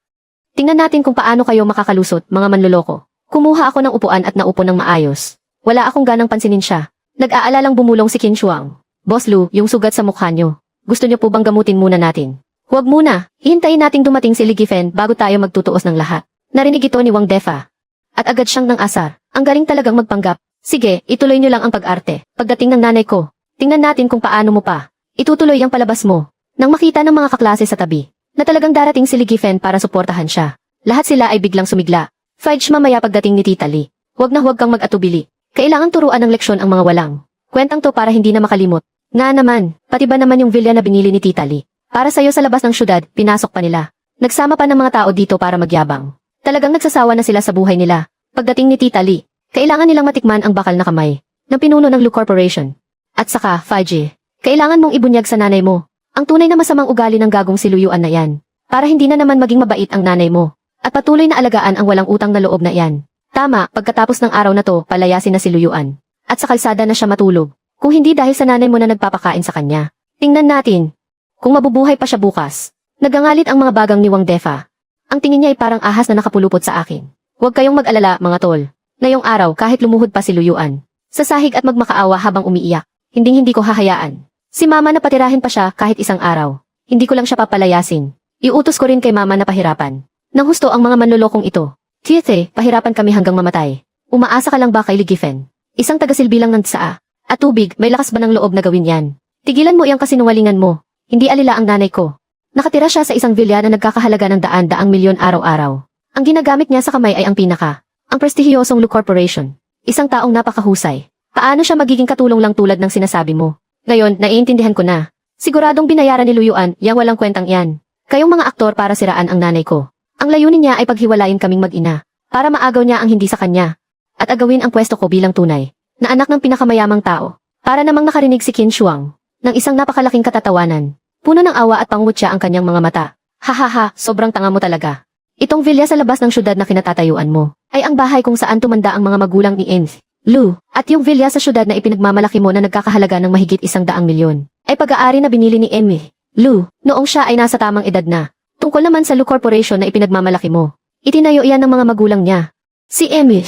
tingnan natin kung paano kayo makakalusot, mga manloloko. Kumuha ako ng upuan at naupo ng maayos. Wala akong ganang pansinin siya. Nag-aalalang bumulong si Qin Shuang. Boss Lu, yung sugat sa mukha niyo. Gusto niyo po bang gamutin muna natin? Huwag muna. Hihintayin nating dumating si Li Gifen bago tayo magtutuos ng lahat. Narinig ito ni Wang Defa. At agad siyang nang asar. Ang galing talagang magpanggap. Sige, ituloy niyo lang ang pag-arte. Pagdating ng nanay ko, tingnan natin kung paano mo pa itutuloy ang palabas mo. Nang makita ng mga kaklase sa tabi, na talagang darating si Li Gifen para suportahan siya. Lahat sila ay biglang sumigla. Fudge, mamaya pagdating ni Tita Li. Huwag na huwag kang mag-atubili. Kailangan turuan ng leksyon ang mga walang kwentang to para hindi na makalimot. Nga naman, pati ba naman yung villa na binili ni Tita Li? Para sa'yo sa labas ng syudad, pinasok pa nila. Nagsama pa ng mga tao dito para magyabang. Talagang nagsasawa na sila sa buhay nila. Pagdating ni Tita Li, kailangan nilang matikman ang bakal na kamay ng pinuno ng Lu Corporation. At saka, Fudge, kailangan mong ibunyag sa nanay mo ang tunay na masamang ugali ng gagong siluyuan na yan. Para hindi na naman maging mabait ang nanay mo. At patuloy na alagaan ang walang utang na loob na yan. Tama, pagkatapos ng araw na to, palayasin na si Luyuan. At sa kalsada na siya matulog. Kung hindi dahil sa nanay mo na nagpapakain sa kanya. Tingnan natin Kung mabubuhay pa siya bukas. Nagangalit ang mga bagang ni Wang Defa. Ang tingin niya ay parang ahas na nakapulupot sa akin. Huwag kayong mag-alala, mga tol. Ngayong araw kahit lumuhod pa si Luyuan, sa sahig at magmakaawa habang umiiyak, hindi ko hahayaan. Si mama na patirahin pa siya kahit isang araw. Hindi ko lang siya papalayasin. Iutos ko rin kay mama na pahirapan. Nang husto ang mga manlolokong ito. Tiethe, pahirapan kami hanggang mamatay. Umaasa ka lang ba kay Ligifen? Isang tagasilbi lang ng tsaa. At tubig, may lakas ba ng loob na gawin yan? Tigilan mo iyang kasinungalingan mo. Hindi alila ang nanay ko. Nakatira siya sa isang villa na nagkakahalaga ng daan-daang milyon araw-araw. Ang ginagamit niya sa kamay ay ang ang prestihiyosong Lu Corporation. Isang taong napakahusay. Paano siya magiging katulong lang tulad ng sinasabi mo? Ngayon, naiintindihan ko na. Siguradong binayaran ni Luyuan, yang walang kwentang yan. Kayong mga aktor para siraan ang nanay ko. Ang layunin niya ay paghiwalayin kaming mag-ina, para maagaw niya ang hindi sa kanya. At agawin ang pwesto ko bilang tunay, na anak ng pinakamayamang tao. Para namang nakarinig si Qin Shuang, ng isang napakalaking katatawanan. Puno ng awa at pangutya ang kanyang mga mata. Hahaha, sobrang tanga mo talaga. Itong villa sa labas ng syudad na kinatatayuan mo, ay ang bahay kung saan tumanda ang mga magulang ni Enz, Lu, at yung villa sa syudad na ipinagmamalaki mo na nagkakahalaga ng mahigit 100 milyon, ay pag-aari na binili ni Emmy, Lu, noong siya ay nasa tamang edad na. Tungkol naman sa Lu Corporation na ipinagmamalaki mo, itinayo iyan ng mga magulang niya. Si Emmy,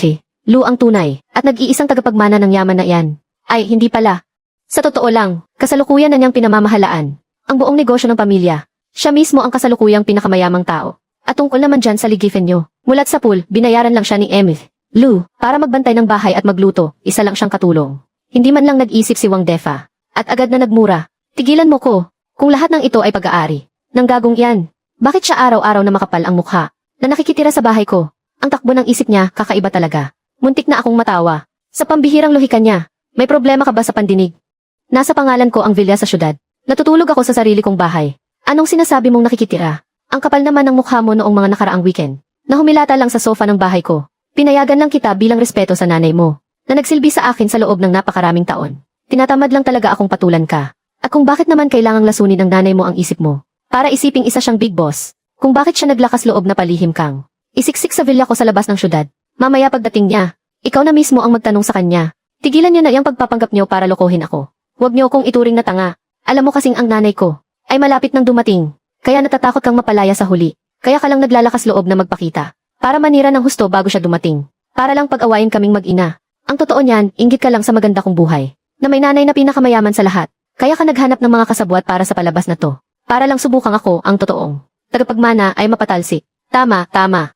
Lu ang tunay, at nag-iisang tagapagmana ng yaman na iyan. Ay, hindi pala. Sa totoo lang, kasalukuyan na niyang pinamamahalaan ang buong negosyo ng pamilya. Siya mismo ang kasalukuyang pinakamayamang tao. At tungkol naman dyan sa Ligifen nyo, mulat sa pool, binayaran lang siya ni Emmy, Lu, para magbantay ng bahay at magluto, isa lang siyang katulong. Hindi man lang nag-isip si Wang Defa. At agad na nagmura. Tigilan mo ko, kung lahat ng ito ay pag-aari. Nang gagong yan, bakit siya araw-araw na makapal ang mukha, na nakikitira sa bahay ko? Ang takbo ng isip niya, kakaiba talaga. Muntik na akong matawa. Sa pambihirang lohikan niya, may problema ka ba sa pandinig? Nasa pangalan ko ang villa sa syudad. Natutulog ako sa sarili kong bahay. Anong sinasabi mong nakikitira? Ang kapal naman ng mukha mo noong mga nakaraang weekend, na humilata lang sa sofa ng bahay ko. Pinayagan lang kita bilang respeto sa nanay mo, na nagsilbi sa akin sa loob ng napakaraming taon. Tinatamad lang talaga akong patulan ka. At kung bakit naman kailangang lasunin ng nanay mo ang isip mo, para isiping isa siyang big boss, kung bakit siya naglakas loob na palihim kang isiksik sa villa ko sa labas ng syudad. Mamaya pagdating niya, ikaw na mismo ang magtanong sa kanya. Tigilan niyo na yung pagpapanggap niyo para lokohin ako. Huwag niyo akong ituring na tanga. Alam mo kasing ang nanay ko ay malapit nang dumating, kaya natatakot kang mapalaya sa huli. Kaya ka lang naglalakas loob na magpakita, para manira ng husto bago siya dumating, para lang pag-awayin kaming mag-ina. Ang totoo niyan, inggit ka lang sa maganda kong buhay, na may nanay na pinakamayaman sa lahat. Kaya ka naghanap ng mga kasabwat para sa palabas na to, para lang subukang ako ang totoong tagapagmana ay mapatalsik. Tama.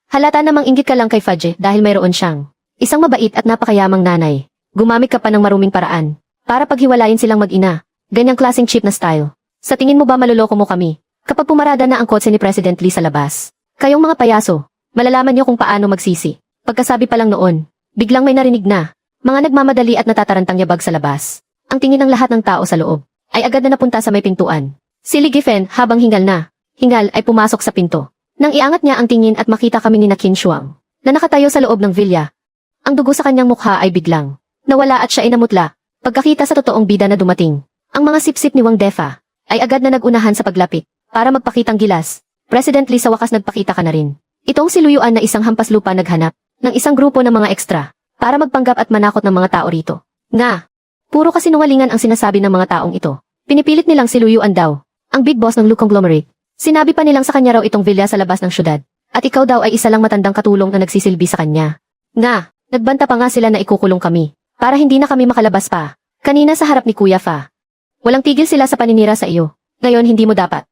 Halata namang inggit ka lang kay Fudge dahil mayroon siyang isang mabait at napakayamang nanay. Gumamit ka pa ng maruming paraan para paghiwalayin silang mag-ina. Ganyang klaseng cheap na style. Sa tingin mo ba maluloko mo kami? Kapag pumarada na ang kotse ni President Lee sa labas. Kayong mga payaso, malalaman niyo kung paano magsisi. Pagkasabi pa lang noon, biglang may narinig na mga nagmamadali at natatarantang yabag sa labas. Ang tingin ng lahat ng tao sa loob ay agad na napunta sa may pintuan. Si Ligifen habang hingal ay pumasok sa pinto. Nang iangat niya ang tingin at makita kami ni Qin Shuang, na nakatayo sa loob ng villa. Ang dugo sa kanyang mukha ay biglang nawala at siya ay namutla. Pagkakita sa totoong bida na dumating, ang mga sipsip ni Wang Defa ay agad na nagunahan sa paglapit para magpakitang gilas. President Lee, sa wakas nagpakita ka na rin. Itong si Luyuan na isang hampas lupa naghanap ng isang grupo ng mga ekstra para magpanggap at manakot ng mga tao rito. Nga, puro kasinungalingan ang sinasabi ng mga taong ito. Pinipilit nilang si Luyuan daw, ang big boss ng Lu Conglomerate. Sinabi pa nilang sa kanya raw itong villa sa labas ng syudad. At ikaw daw ay isa lang matandang katulong na nagsisilbi sa kanya. Nga, nagbanta pa nga sila na ikukulong kami, para hindi na kami makalabas pa. Kanina sa harap ni Kuya Fa. Walang tigil sila sa paninira sa iyo. Ngayon hindi mo dapat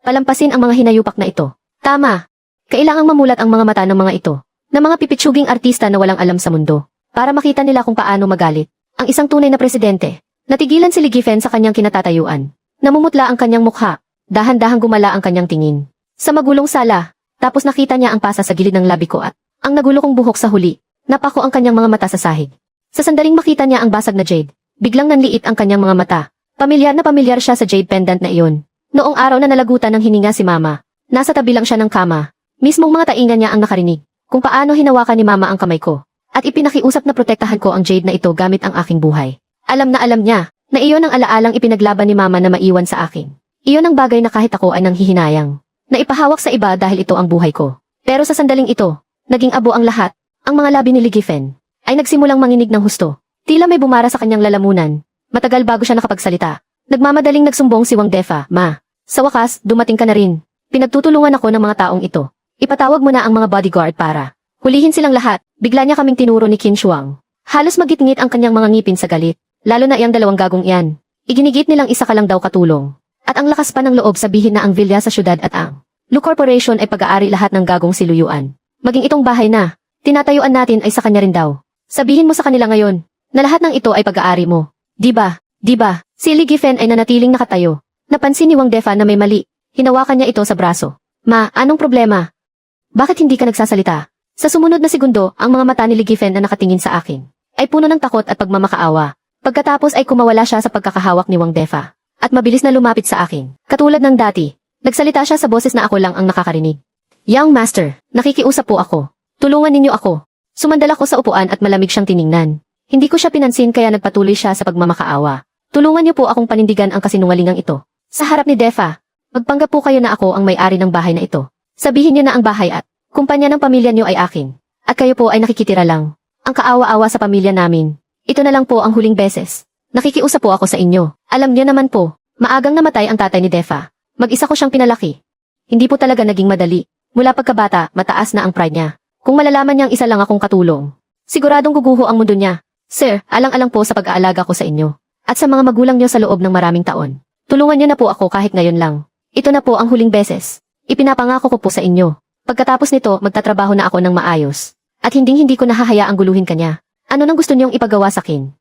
palampasin ang mga hinayupak na ito. Tama. Kailangang mamulat ang mga mata ng mga ito, na mga pipitsuging artista na walang alam sa mundo, para makita nila kung paano magalit ang isang tunay na presidente. Natigilan si Ligifen sa kanyang kinatatayuan. Namumutla ang kanyang mukha. Dahan-dahang gumala ang kanyang tingin sa magulong sala, tapos nakita niya ang pasa sa gilid ng labi ko at ang nagulo kong buhok sa huli. Napako ang kanyang mga mata sa sahig. Sa sandaling makita niya ang basag na jade, biglang nanliit ang kanyang mga mata. Pamilyar na pamilyar siya sa jade pendant na iyon. Noong araw na nalagutan ng hininga si Mama, nasa tabi lang siya ng kama. Mismong mga tainga niya ang nakarinig kung paano hinawakan ni Mama ang kamay ko at ipinakiusap na protektahan ko ang jade na ito gamit ang aking buhay. Alam niya na iyon ang alaalang ipinaglaban ni Mama na maiwan sa akin. Iyon ang bagay na kahit ako ay nanghihinayang, na ipahawak sa iba dahil ito ang buhay ko. Pero sa sandaling ito, naging abo ang lahat. Ang mga labi ni Ligifen ay nagsimulang manginig ng husto. Tila may bumara sa kanyang lalamunan. Matagal bago siya nakapagsalita. Nagmamadaling nagsumbong si Wang Defa, Ma. Sa wakas, dumating ka na rin. Pinagtutulungan ako ng mga taong ito. Ipatawag mo na ang mga bodyguard para hulihin silang lahat. Bigla niya kaming tinuro ni Qin Shuang. Halos magit-ngit ang kanyang mga ngipin sa galit. Lalo na iyang dalawang gagong iyan. Iginigit nilang isa ka lang daw katulong. At ang lakas pa ng loob sabihin na ang villa sa syudad at ang Lu Corporation ay pag-aari lahat ng gagong siluyuan. Maging itong bahay na tinatayuan natin ay sa kanya rin daw. Sabihin mo sa kanila ngayon na lahat ng ito ay pag-aari mo. Di ba? Di ba? Si Li Gifen ay nanatiling nakatayo. Napansin ni Wang Defa na may mali. Hinawakan niya ito sa braso. Ma, anong problema? Bakit hindi ka nagsasalita? Sa sumunod na segundo, ang mga mata ni Li Gifen na nakatingin sa akin ay puno ng takot at pagmamakaawa. Pagkatapos ay kumawala siya sa pagkakahawak ni Wang Defa at mabilis na lumapit sa akin. Katulad ng dati, nagsalita siya sa boses na ako lang ang nakakarinig. Young Master, nakikiusap po ako. Tulungan ninyo ako. Sumandal ako sa upuan at malamig siyang tiningnan. Hindi ko siya pinansin kaya nagpatuloy siya sa pagmamakaawa. Tulungan niyo po akong panindigan ang kasinungalingang ito. Sa harap ni Defa, magpanggap po kayo na ako ang may-ari ng bahay na ito. Sabihin niyo na ang bahay at kumpanya ng pamilya niyo ay akin. At kayo po ay nakikitira lang. Ang kaawa-awa sa pamilya namin. Ito na lang po ang huling beses. Nakikiusap po ako sa inyo. Alam niyo naman po, maagang namatay ang tatay ni Defa. Mag-isa ko siyang pinalaki. Hindi po talaga naging madali. Mula pagkabata, mataas na ang pride niya. Kung malalaman niyang isa lang akong katulong, siguradong guguho ang mundo niya. Sir, alang-alang po sa pag-aalaga ko sa inyo. At sa mga magulang niyo sa loob ng maraming taon. Tulungan niyo na po ako kahit ngayon lang. Ito na po ang huling beses. Ipinapangako ko po sa inyo. Pagkatapos nito, magtatrabaho na ako ng maayos. At hindi ko nahahayaang guluhin kanya. Ano nang gusto niyong ipagawa sa akin?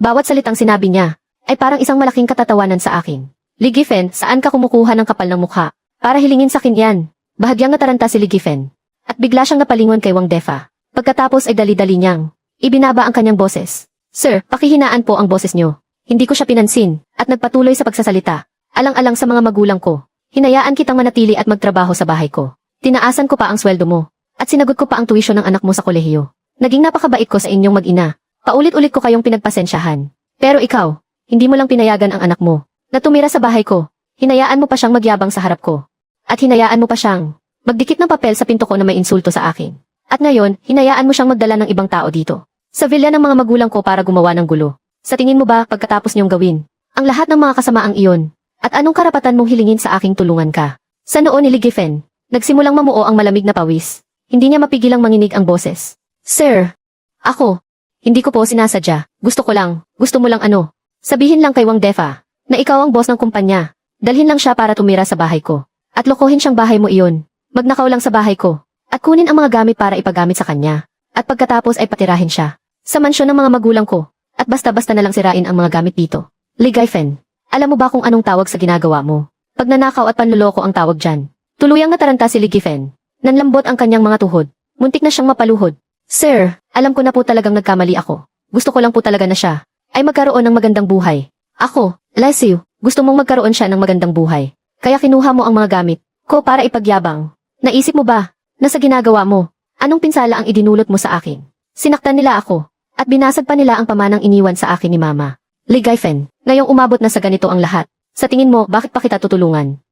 Bawat salitang sinabi niya, ay parang isang malaking katatawanan sa akin. Li Gifen, saan ka kumukuha ng kapal ng mukha? Para hilingin sa akin yan. Bahagyang nataranta si Li Gifen. At bigla siyang napalingon kay Wang Defa. Pagkatapos ay dali-dali niyang ibinaba ang kanyang boses. Sir, pakihinaan po ang boses niyo. Hindi ko siya pinansin, at nagpatuloy sa pagsasalita. Alang-alang sa mga magulang ko. Hinayaan kitang manatili at magtrabaho sa bahay ko. Tinaasan ko pa ang sweldo mo. At sinagot ko pa ang tuition ng anak mo sa kolehiyo. Naging napakabait ko sa inyong mag-ina. Paulit-ulit ko kayong pinagpasensyahan. Pero ikaw, hindi mo lang pinayagan ang anak mo na tumira sa bahay ko. Hinayaan mo pa siyang magyabang sa harap ko. At hinayaan mo pa siyang magdikit ng papel sa pinto ko na may insulto sa akin. At ngayon, hinayaan mo siyang magdala ng ibang tao dito. Sa villa ng mga magulang ko para gumawa ng gulo. Sa tingin mo ba pagkatapos niyong gawin ang lahat ng mga kasamaang iyon? At anong karapatan mong hilingin sa aking tulungan ka? Sa noo ni Li Gifen, nagsimulang mamuo ang malamig na pawis. Hindi niya mapigilang manginig ang boses. Sir, ako, hindi ko po sinasadya. Gusto mo lang ano. Sabihin lang kay Wang Defa na ikaw ang boss ng kumpanya. Dalhin lang siya para tumira sa bahay ko. At lokohin siyang bahay mo iyon. Magnakaw lang sa bahay ko. At kunin ang mga gamit para ipagamit sa kanya. At pagkatapos ay patirahin siya sa mansyon ng mga magulang ko. At basta-basta na lang sirain ang mga gamit dito. Li Gifen, alam mo ba kung anong tawag sa ginagawa mo? Pagnanakaw at panloloko ang tawag dyan. Tuluyang nataranta si Li Gifen. Nanlambot ang kanyang mga tuhod. Muntik na siyang mapaluhod. Sir, alam ko na po talagang nagkamali ako. Gusto ko lang po talaga na siya ay magkaroon ng magandang buhay. Ako, Leslie, gusto mong magkaroon siya ng magandang buhay. Kaya kinuha mo ang mga gamit ko para ipagyabang. Naisip mo ba na sa ginagawa mo, anong pinsala ang idinulot mo sa akin? Sinaktan nila ako at binasag pa nila ang pamanang iniwan sa akin ni Mama. Li Gifen, ngayong umabot na sa ganito ang lahat. Sa tingin mo, bakit pa kita tutulungan?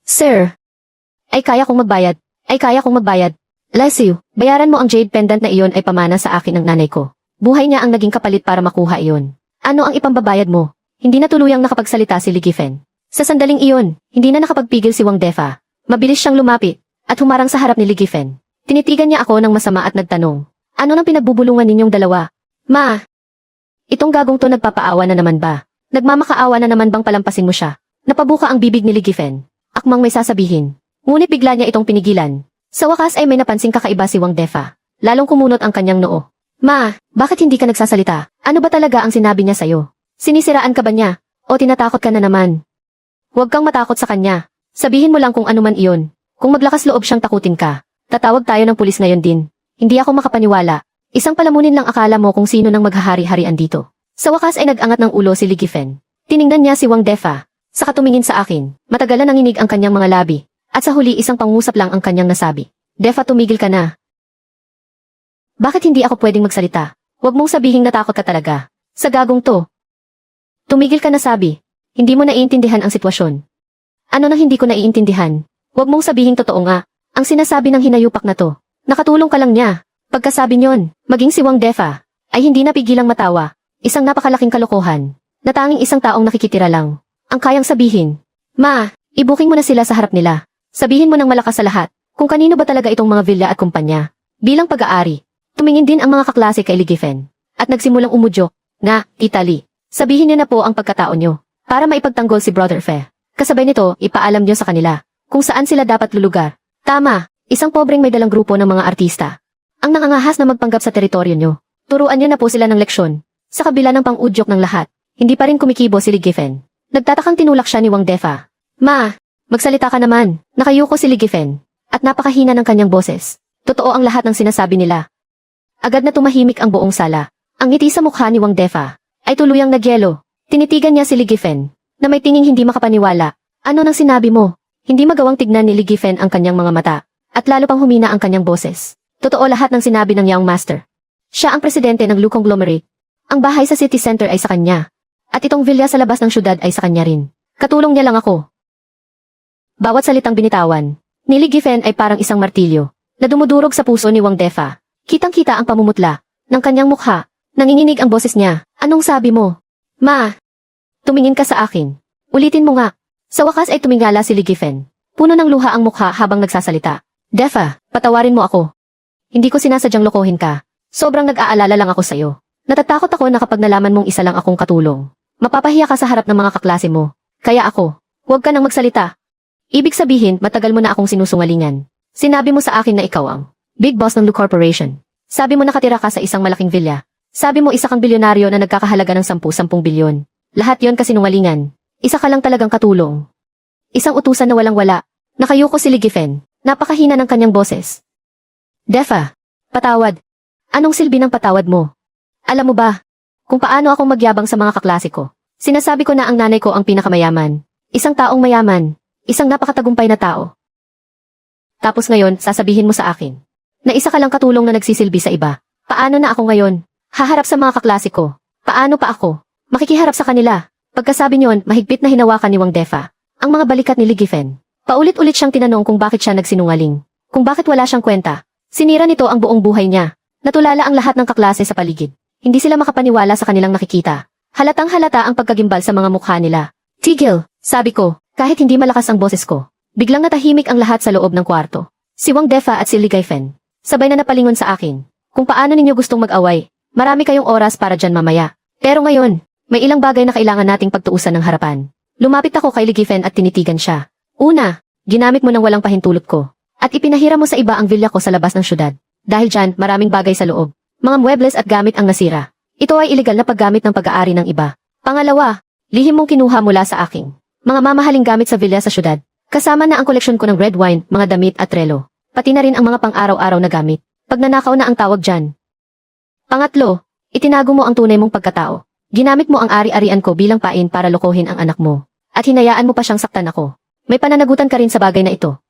Sir, ay kaya kong magbayad. Leslie, bayaran mo ang jade pendant na iyon ay pamana sa akin ng nanay ko. Buhay niya ang naging kapalit para makuha iyon. Ano ang ipambabayad mo? Hindi na tuluyang nakapagsalita si Li Gifen. Sa sandaling iyon, hindi na nakapagpigil si Wang Defa. Mabilis siyang lumapit at humarang sa harap ni Li Gifen. Tinitigan niya ako ng masama at nagtanong, ano nang pinagbubulungan ninyong dalawa? Ma, itong gagong to nagpapaawa na naman ba? Nagmamakaawa na naman bang palampasin mo siya? Napabuka ang bibig ni Li Gifen. Akmang may sasabihin. Ngunit bigla niya itong pinigilan. Sa wakas ay may napansing kakaiba si Wang Defa. Lalong kumunot ang kanyang noo. Ma, bakit hindi ka nagsasalita? Ano ba talaga ang sinabi niya sa'yo? Sinisiraan ka ba niya? O tinatakot ka na naman? Huwag kang matakot sa kanya. Sabihin mo lang kung ano man iyon. Kung maglakas loob siyang takutin ka, tatawag tayo ng pulis ngayon din. Hindi ako makapaniwala. Isang palamunin lang akala mo kung sino nang maghahari-harian dito. Sa wakas ay nag-angat ng ulo si Li Gifen. Tiningnan niya si Wang Defa. Saka tumingin sa akin. Matagalan nanginig ang kanyang mga labi. At sa huli isang pangusap lang ang kanyang nasabi. Defa, tumigil ka na. Bakit hindi ako pwedeng magsalita? Huwag mong sabihing natakot ka talaga. Sa gagong to. Tumigil ka na sabi. Hindi mo naiintindihan ang sitwasyon. Ano nang hindi ko naiintindihan? Huwag mong sabihing totoo nga. Ang sinasabi ng hinayupak na to. Nakatulong ka lang niya. Pagkasabi niyon, maging si Wang Defa ay hindi napigilang matawa. Isang napakalaking kalokohan. Na tanging isang taong nakikitira lang ang kayang sabihin. Ma, i-booking mo na sila sa harap nila. Sabihin mo ng malakas sa lahat kung kanino ba talaga itong mga villa at kumpanya. Bilang pag-aari, tumingin din ang mga kaklase kay Ligifen at nagsimulang umudyok na, Tita Lee, sabihin niyo na po ang pagkatao niyo para maipagtanggol si Brother Fe. Kasabay nito, ipaalam niyo sa kanila kung saan sila dapat lulugar. Tama, isang pobreng may dalang grupo ng mga artista ang nangangahas na magpanggap sa teritoryo niyo. Turuan niyo na po sila ng leksyon. Sa kabila ng pang-udyok ng lahat, hindi pa rin kumikibo si Ligifen. Nagtatakang tinulak siya ni Wang Defa. Ma, magsalita ka naman. Nakayuko si Ligifen at napakahina ng kanyang boses. Totoo ang lahat ng sinasabi nila. Agad na tumahimik ang buong sala. Ang ngiti sa mukha ni Wang Defa ay tuluyang nagyelo. Tinitigan niya si Ligifen na may tinging hindi makapaniwala. Ano nang sinabi mo? Hindi magawang tignan ni Ligifen ang kanyang mga mata at lalo pang humina ang kanyang boses. Totoo lahat ng sinabi ng Young Master. Siya ang presidente ng Lu Conglomerate. Ang bahay sa city center ay sa kanya. At itong villa sa labas ng syudad ay sa kanya rin. Katulong niya lang ako. Bawat salitang binitawan ni Ligifen ay parang isang martilyo na dumudurog sa puso ni Wang Defa. Kitang-kita ang pamumutla ng kanyang mukha. Nanginginig ang boses niya. Anong sabi mo? Ma, tumingin ka sa akin. Ulitin mo nga. Sa wakas ay tumingala si Ligifen. Puno ng luha ang mukha habang nagsasalita. Defa, patawarin mo ako. Hindi ko sinasadyang lokohin ka. Sobrang nag-aalala lang ako sa'yo. Natatakot ako na kapag nalaman mong isa lang akong katulong, mapapahiya ka sa harap ng mga kaklase mo. Kaya ako, huwag ka nang magsalita. Ibig sabihin, matagal mo na akong sinusungalingan. Sinabi mo sa akin na ikaw ang big boss ng Lu Corporation. Sabi mo nakatira ka sa isang malaking villa. Sabi mo isa kang bilyonaryo na nagkakahalaga ng 10 bilyon. Lahat yon kasinungalingan. Isa ka lang talagang katulong. Isang utusan na walang-wala. Nakayuko si Ligifen. Napakahina ng kanyang boses. Defa, patawad. Anong silbi ng patawad mo? Alam mo ba, kung paano akong magyabang sa mga kaklase ko? Sinasabi ko na ang nanay ko ang pinakamayaman. Isang taong mayaman. Isang napakatagumpay na tao. Tapos ngayon, sasabihin mo sa akin na isa ka lang katulong na nagsisilbi sa iba. Paano na ako ngayon? Haharap sa mga kaklase ko. Paano pa ako? Makikiharap sa kanila. Pagkasabi niyon, mahigpit na hinawakan ni Wang Defa ang mga balikat ni Ligifen. Paulit-ulit siyang tinanong kung bakit siya nagsinungaling. Kung bakit wala siyang kwenta. Sinira nito ang buong buhay niya. Natulala ang lahat ng kaklase sa paligid. Hindi sila makapaniwala sa kanilang nakikita. Halatang-halata ang pagkagimbal sa mga mukha nila. Tigil, sabi ko, kahit hindi malakas ang boses ko. Biglang natahimik ang lahat sa loob ng kwarto. Si Wang Defa at si Ligifen sabay na napalingon sa akin. Kung paano ninyo gustong mag-away, marami kayong oras para dyan mamaya. Pero ngayon, may ilang bagay na kailangan nating pagtuusan ng harapan. Lumapit ako kay Ligifen at tinitigan siya. Una, ginamit mo ng walang pahintulot ko. At ipinahira mo sa iba ang villa ko sa labas ng syudad. Dahil dyan, maraming bagay sa loob. Mga muebles at gamit ang nasira. Ito ay ilegal na paggamit ng pag-aari ng iba. Pangalawa, lihim mong kinuha mula sa aking mga mamahaling gamit sa villa sa syudad. Kasama na ang koleksyon ko ng red wine, mga damit at relo. Pati na rin ang mga pang-araw-araw na gamit. Pagnanakaw na ang tawag dyan. Pangatlo, itinago mo ang tunay mong pagkatao. Ginamit mo ang ari-arian ko bilang pain para lokohin ang anak mo. At hinayaan mo pa siyang saktan ako. May pananagutan ka rin sa bagay na ito.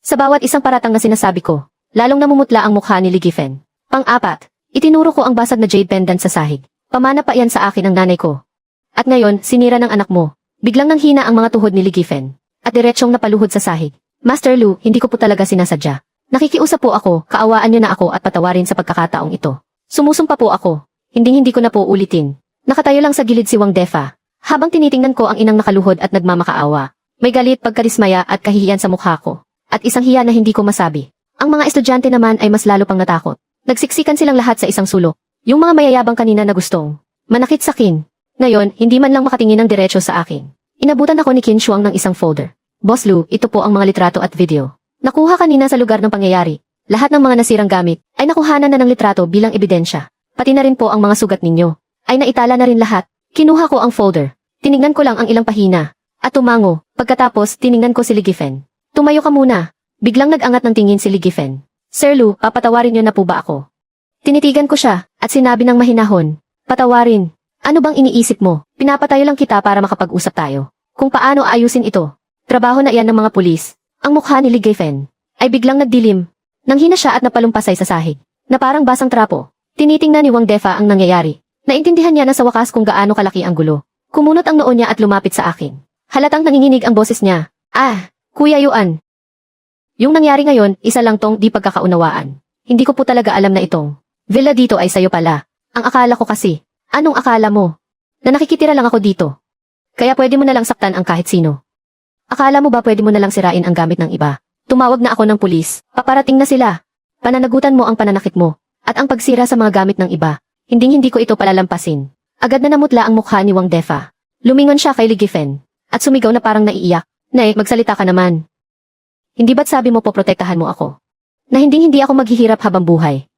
Sa bawat isang paratang na sinasabi ko, lalong namumutla ang mukha ni Ligifen. Pang-apat, itinuro ko ang basag na jade pendant sa sahig. Pamana pa yan sa akin ng nanay ko. At ngayon, sinira ng anak mo. Biglang nanghina ang mga tuhod ni Ligifen. At diretsyong napaluhod sa sahig. Master Lu, hindi ko po talaga sinasadya. Nakikiusap po ako, kaawaan niyo na ako at patawarin sa pagkakataong ito. Sumusumpa po ako. Hindi ko na po ulitin. Nakatayo lang sa gilid si Wang Defa. Habang tinitingnan ko ang inang nakaluhod at nagmamakaawa. May galit, pagkadismaya at kahihiyan sa mukha ko. At isang hiya na hindi ko masabi. Ang mga estudyante naman ay mas lalo pang natakot. Nagsiksikan silang lahat sa isang sulok. Yung mga mayayabang kanina na gustong manakit sakin. Ngayon, hindi man lang makatingin ng diretsyo sa akin. Inabutan ako ni Qin Shuang ng isang folder. Boss Lu, ito po ang mga litrato at video. Nakuha kanina sa lugar ng pangyayari. Lahat ng mga nasirang gamit ay nakuhanan na ng litrato bilang ebidensya. Pati na rin po ang mga sugat ninyo. Ay naitala na rin lahat. Kinuha ko ang folder. Tinignan ko lang ang ilang pahina. At tumango. Pagkatapos, tinignan ko si Ligifen. Tumayo ka muna. Biglang nag-angat ng tingin si Ligifen. Sir Lu, papatawarin niyo na po ba ako? Tinitigan ko siya, at sinabi ng mahinahon. Patawarin. Ano bang iniisip mo? Pinapatayo lang kita para makapag-usap tayo. Kung paano ayusin ito. Trabaho na iyan ng mga pulis. Ang mukha ni Ligifen ay biglang nagdilim. Nanghina siya at napalumpasay sa sahig. Na parang basang trapo. Tinitingnan ni Wang Defa ang nangyayari. Naintindihan niya na sa wakas kung gaano kalaki ang gulo. Kumunot ang noo niya at lumapit sa akin. Halatang nanginginig ang boses niya. Kuya Yuan. Yung nangyari ngayon, isa lang tong di pagkakaunawaan. Hindi ko po talaga alam na itong villa dito ay sayo pala. Ang akala ko kasi, anong akala mo? Na nakikitira lang ako dito. Kaya pwede mo na lang saktan ang kahit sino. Akala mo ba pwede mo na lang sirain ang gamit ng iba? Tumawag na ako ng pulis. Paparating na sila. Pananagutan mo ang pananakit mo. At ang pagsira sa mga gamit ng iba. Hindi ko ito palalampasin. Agad na namutla ang mukha ni Wang Defa. Lumingon siya kay Li Gifen. At sumigaw na parang naiiyak. Nay, magsalita ka naman. Hindi ba't sabi mo poprotektahan mo ako? Na hindi ako maghihirap habang buhay.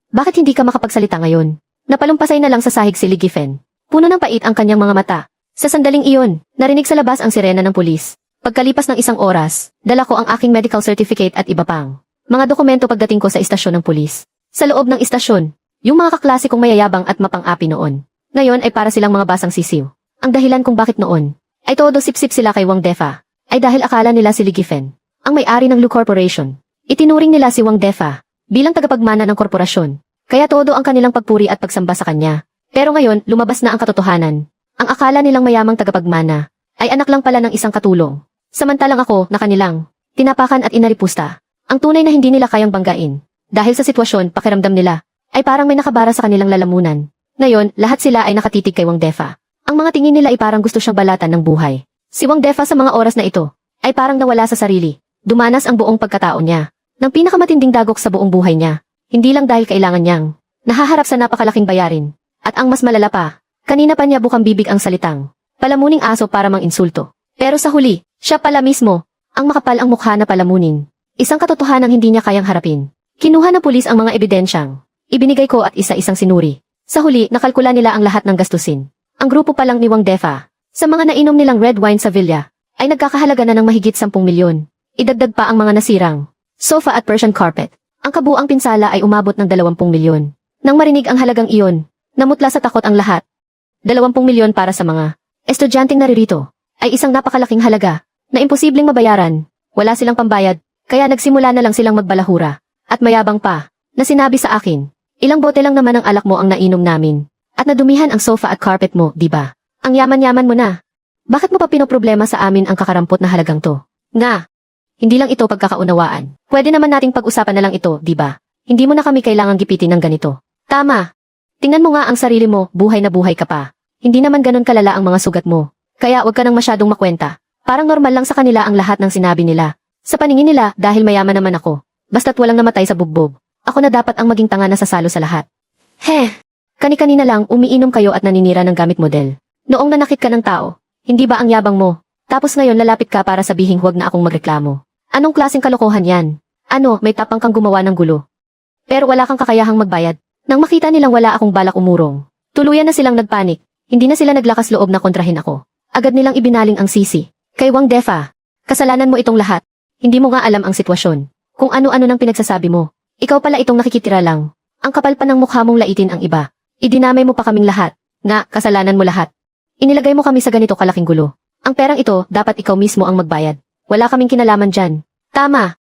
Bakit hindi ka makapagsalita ngayon? Napalumpasay na lang sa sahig si Li Gifen. Puno ng pait ang kanyang mga mata. Sa sandaling iyon, narinig sa labas ang sirena ng pulis. Pagkalipas ng isang oras, dala ko ang aking medical certificate at iba pang mga dokumento pagdating ko sa istasyon ng pulis. Sa loob ng istasyon, yung mga kaklase kong mayayabang at mapang-api noon. Ngayon ay para silang mga basang sisiw. Ang dahilan kung bakit noon ay todo sip-sip sila kay Wang Defa ay dahil akala nila si Li Gifen ang may-ari ng Lu Corporation. Itinuring nila si Wang Defa bilang tagapagmana ng korporasyon. Kaya todo ang kanilang pagpuri at pagsamba sa kanya. Pero ngayon, lumabas na ang katotohanan. Ang akala nilang mayamang tagapagmana ay anak lang pala ng isang katulong. Samantalang ako na kanilang tinapakan at inaripusta. Ang tunay na hindi nila kayang banggain. Dahil sa sitwasyon, pakiramdam nila ay parang may nakabara sa kanilang lalamunan. Ngayon, lahat sila ay nakatitig kay Wang Defa. Ang mga tingin nila ay parang gusto siyang balatan ng buhay. Si Wang Defa sa mga oras na ito ay parang nawala sa sarili. Dumanas ang buong pagkatao niya ng pinakamatinding dagok sa buong buhay niya. Hindi lang dahil kailangan niyang nahaharap sa napakalaking bayarin. At ang mas malala pa, kanina pa niya bukang bibig ang salitang palamuning aso para mang insulto. Pero sa huli, siya pala mismo ang makapal ang mukha na palamunin. Isang katotohanang hindi niya kayang harapin. Kinuha ng pulis ang mga ebidensyang ibinigay ko at isa-isang sinuri. Sa huli, nakalkula nila ang lahat ng gastusin. Ang grupo pa lang ni Wang Defa sa mga nainom nilang red wine sa villa ay nagkakahalaga na ng mahigit 10 milyon. Idagdag pa ang mga nasirang sofa at Persian carpet. Ang kabuang pinsala ay umabot ng 20 milyon. Nang marinig ang halagang iyon, namutla sa takot ang lahat. 20 milyon para sa mga estudyanteng naririto ay isang napakalaking halaga na imposibleng mabayaran. Wala silang pambayad, kaya nagsimula na lang silang magbalahura. At mayabang pa, na sinabi sa akin, ilang bote lang naman ang alak mo ang nainom namin. At nadumihan ang sofa at carpet mo, di ba? Ang yaman-yaman mo na. Bakit mo pa pinoproblema sa amin ang kakarampot na halagang to? Nga, hindi lang ito pagkakaunawaan. Pwede naman nating pag-usapan na lang ito, di ba? Hindi mo na kami kailangang gipitin ng ganito. Tama. Tingnan mo nga ang sarili mo, buhay na buhay ka pa. Hindi naman ganun kalala ang mga sugat mo. Kaya wag ka nang masyadong makwenta. Parang normal lang sa kanila ang lahat ng sinabi nila. Sa paningin nila, dahil mayaman naman ako. Basta't walang namatay sa bugbog. Ako na dapat ang maging tanga na sasalo sa lahat. Kani-kanina lang umiinom kayo at naninira ng gamit model. Noong nanakit ka ng tao, hindi ba ang yabang mo? Tapos ngayon lalapit ka para sabihing huwag na akong magreklamo. Anong klaseng kalokohan yan? Ano, may tapang kang gumawa ng gulo. Pero wala kang kakayahang magbayad. Nang makita nilang wala akong balak umurong, tuluyan na silang nagpanik. Hindi na sila naglakas loob na kontrahin ako. Agad nilang ibinaling ang sisi. Kay Wang Defa, kasalanan mo itong lahat. Hindi mo nga alam ang sitwasyon. Kung ano-ano nang pinagsasabi mo. Ikaw pala itong nakikitira lang. Ang kapal pa ng mukha mong laitin ang iba. Idinamay mo pa kaming lahat. Nga, kasalanan mo lahat. Inilagay mo kami sa ganito kalaking gulo. Ang perang ito, dapat ikaw mismo ang magbayad. Wala kaming kinalaman dyan. Tama.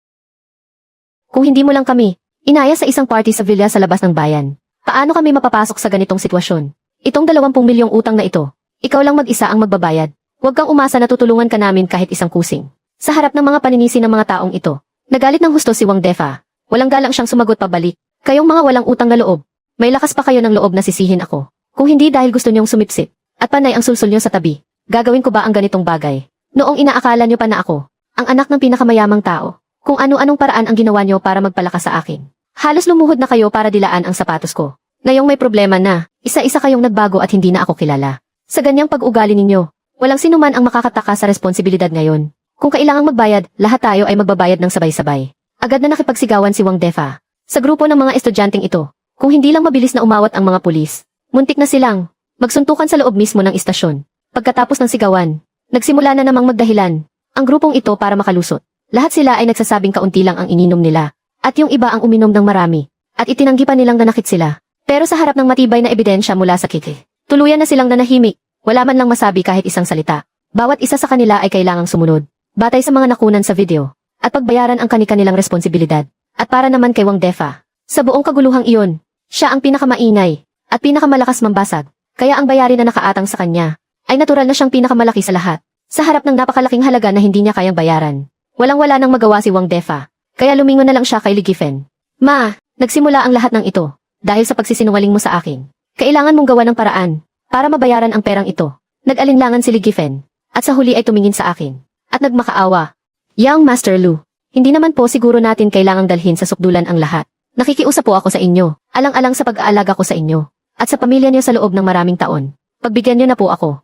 Kung hindi mo lang kami inaya sa isang party sa villa sa labas ng bayan, paano kami mapapasok sa ganitong sitwasyon? Itong 20 milyong utang na ito, ikaw lang mag-isa ang magbabayad. Huwag kang umasa na tutulungan ka namin kahit isang kusing. Sa harap ng mga paninisi ng mga taong ito, nagalit ng husto si Wang Defa. Walang galang siyang sumagot pabalik. Kayong mga walang utang na loob, may lakas pa kayo ng loob na sisihin ako. Kung hindi dahil gusto niyong sumipsip, at panay ang sulsul niyo sa tabi, gagawin ko ba ang ganitong bagay? Noong inaakala niyo pa na ako ang anak ng pinakamayamang tao, kung ano-anong paraan ang ginawa niyo para magpalakas sa akin. Halos lumuhod na kayo para dilaan ang sapatos ko. Ngayong may problema na, isa-isa kayong nagbago at hindi na ako kilala. Sa ganyang pag-ugali ninyo, walang sinuman ang makakataka sa responsibilidad ngayon. Kung kailangang magbayad, lahat tayo ay magbabayad ng sabay-sabay. Agad na nakipagsigawan si Wang Defa sa grupo ng mga estudyanteng ito. Kung hindi lang mabilis na umawat ang mga pulis, muntik na silang magsuntukan sa loob mismo ng istasyon. Pagkatapos ng sigawan, nagsimula na namang magdahilan ang grupong ito para makalusot. Lahat sila ay nagsasabing kaunti lang ang ininom nila, at yung iba ang uminom ng marami, at itinanggi pa nilang nanakit sila. Pero sa harap ng matibay na ebidensya mula sa kiki, tuluyan na silang nanahimik, wala man lang masabi kahit isang salita. Bawat isa sa kanila ay kailangang sumunod, batay sa mga nakunan sa video, at pagbayaran ang kani-kanilang responsibilidad. At para naman kay Wang Defa, sa buong kaguluhang iyon, siya ang pinakamaingay, at pinakamalakas mambasag, kaya ang bayarin na nakaatang sa kanya, ay natural na siyang pinakamalaki sa lahat. Sa harap ng napakalaking halaga na hindi niya kayang bayaran, walang-wala nang magawa si Wang Defa, kaya lumingon na lang siya kay Li Gifen. Ma, nagsimula ang lahat ng ito, dahil sa pagsisinungaling mo sa akin. Kailangan mong gawa ng paraan, para mabayaran ang perang ito. Nag-alinlangan si Li Gifen, at sa huli ay tumingin sa akin. at nagmakaawa. Young Master Lu, hindi naman po siguro natin kailangang dalhin sa sukdulan ang lahat. Nakikiusap po ako sa inyo, alang-alang sa pag-aalaga ko sa inyo, at sa pamilya niyo sa loob ng maraming taon. Pagbigyan niyo na po ako.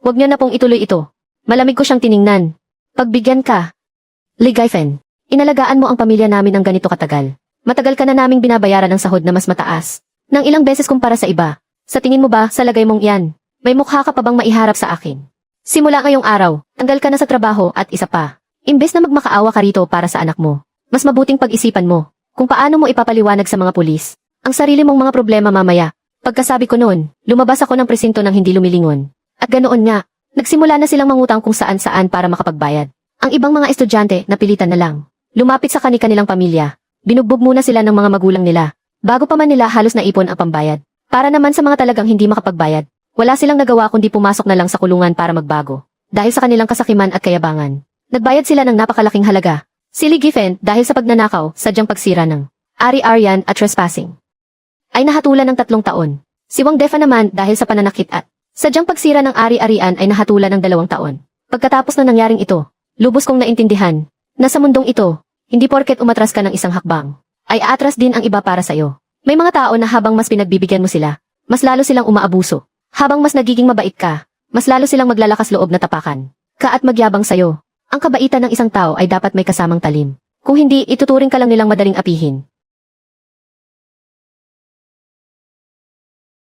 Huwag niyo na pong ituloy ito. Malamig ko siyang tiningnan. Pagbigyan ka. Li Gaifen, inalagaan mo ang pamilya namin ng ganito katagal. Matagal ka na naming binabayaran ng sahod na mas mataas. Nang ilang beses kumpara sa iba. Sa tingin mo ba, sa lagay mong iyan, may mukha ka pa bang maiharap sa akin? Simula ngayong araw, tanggal ka na sa trabaho at isa pa. Imbes na magmakaawa ka rito para sa anak mo, mas mabuting pag-isipan mo kung paano mo ipapaliwanag sa mga pulis ang sarili mong mga problema mamaya. Pagkasabi ko noon, lumabas ako ng presinto ng hindi lumilingon. At ganoon nga, nagsimula na silang mangutang kung saan-saan para makapagbayad. Ang ibang mga estudyante napilitan na lang. Lumapit sa kani-kanilang pamilya. Binugbog muna sila ng mga magulang nila. Bago pa man nila halos naipon ang pambayad. Para naman sa mga talagang hindi makapagbayad, wala silang nagawa kundi pumasok na lang sa kulungan para magbago. Dahil sa kanilang kasakiman at kayabangan. Nagbayad sila ng napakalaking halaga. Si Li Gifen dahil sa pagnanakaw, sadyang pagsira ng ari-arian at trespassing, ay nahatulan ng 3 taon. Si Wang Defa naman dahil sa pananakit at sadyang pagsira ng ari-arian ay nahatulan ng 2 taon. Pagkatapos na nangyaring ito, lubos kong naintindihan na sa mundong ito, hindi porket umatras ka ng isang hakbang, ay atras din ang iba para sa'yo. May mga tao na habang mas pinagbibigyan mo sila, mas lalo silang umaabuso. Habang mas nagiging mabait ka, mas lalo silang maglalakas loob na tapakan ka at magyabang sa'yo. Ang kabaitan ng isang tao ay dapat may kasamang talim. Kung hindi, ituturing ka lang nilang madaling apihin.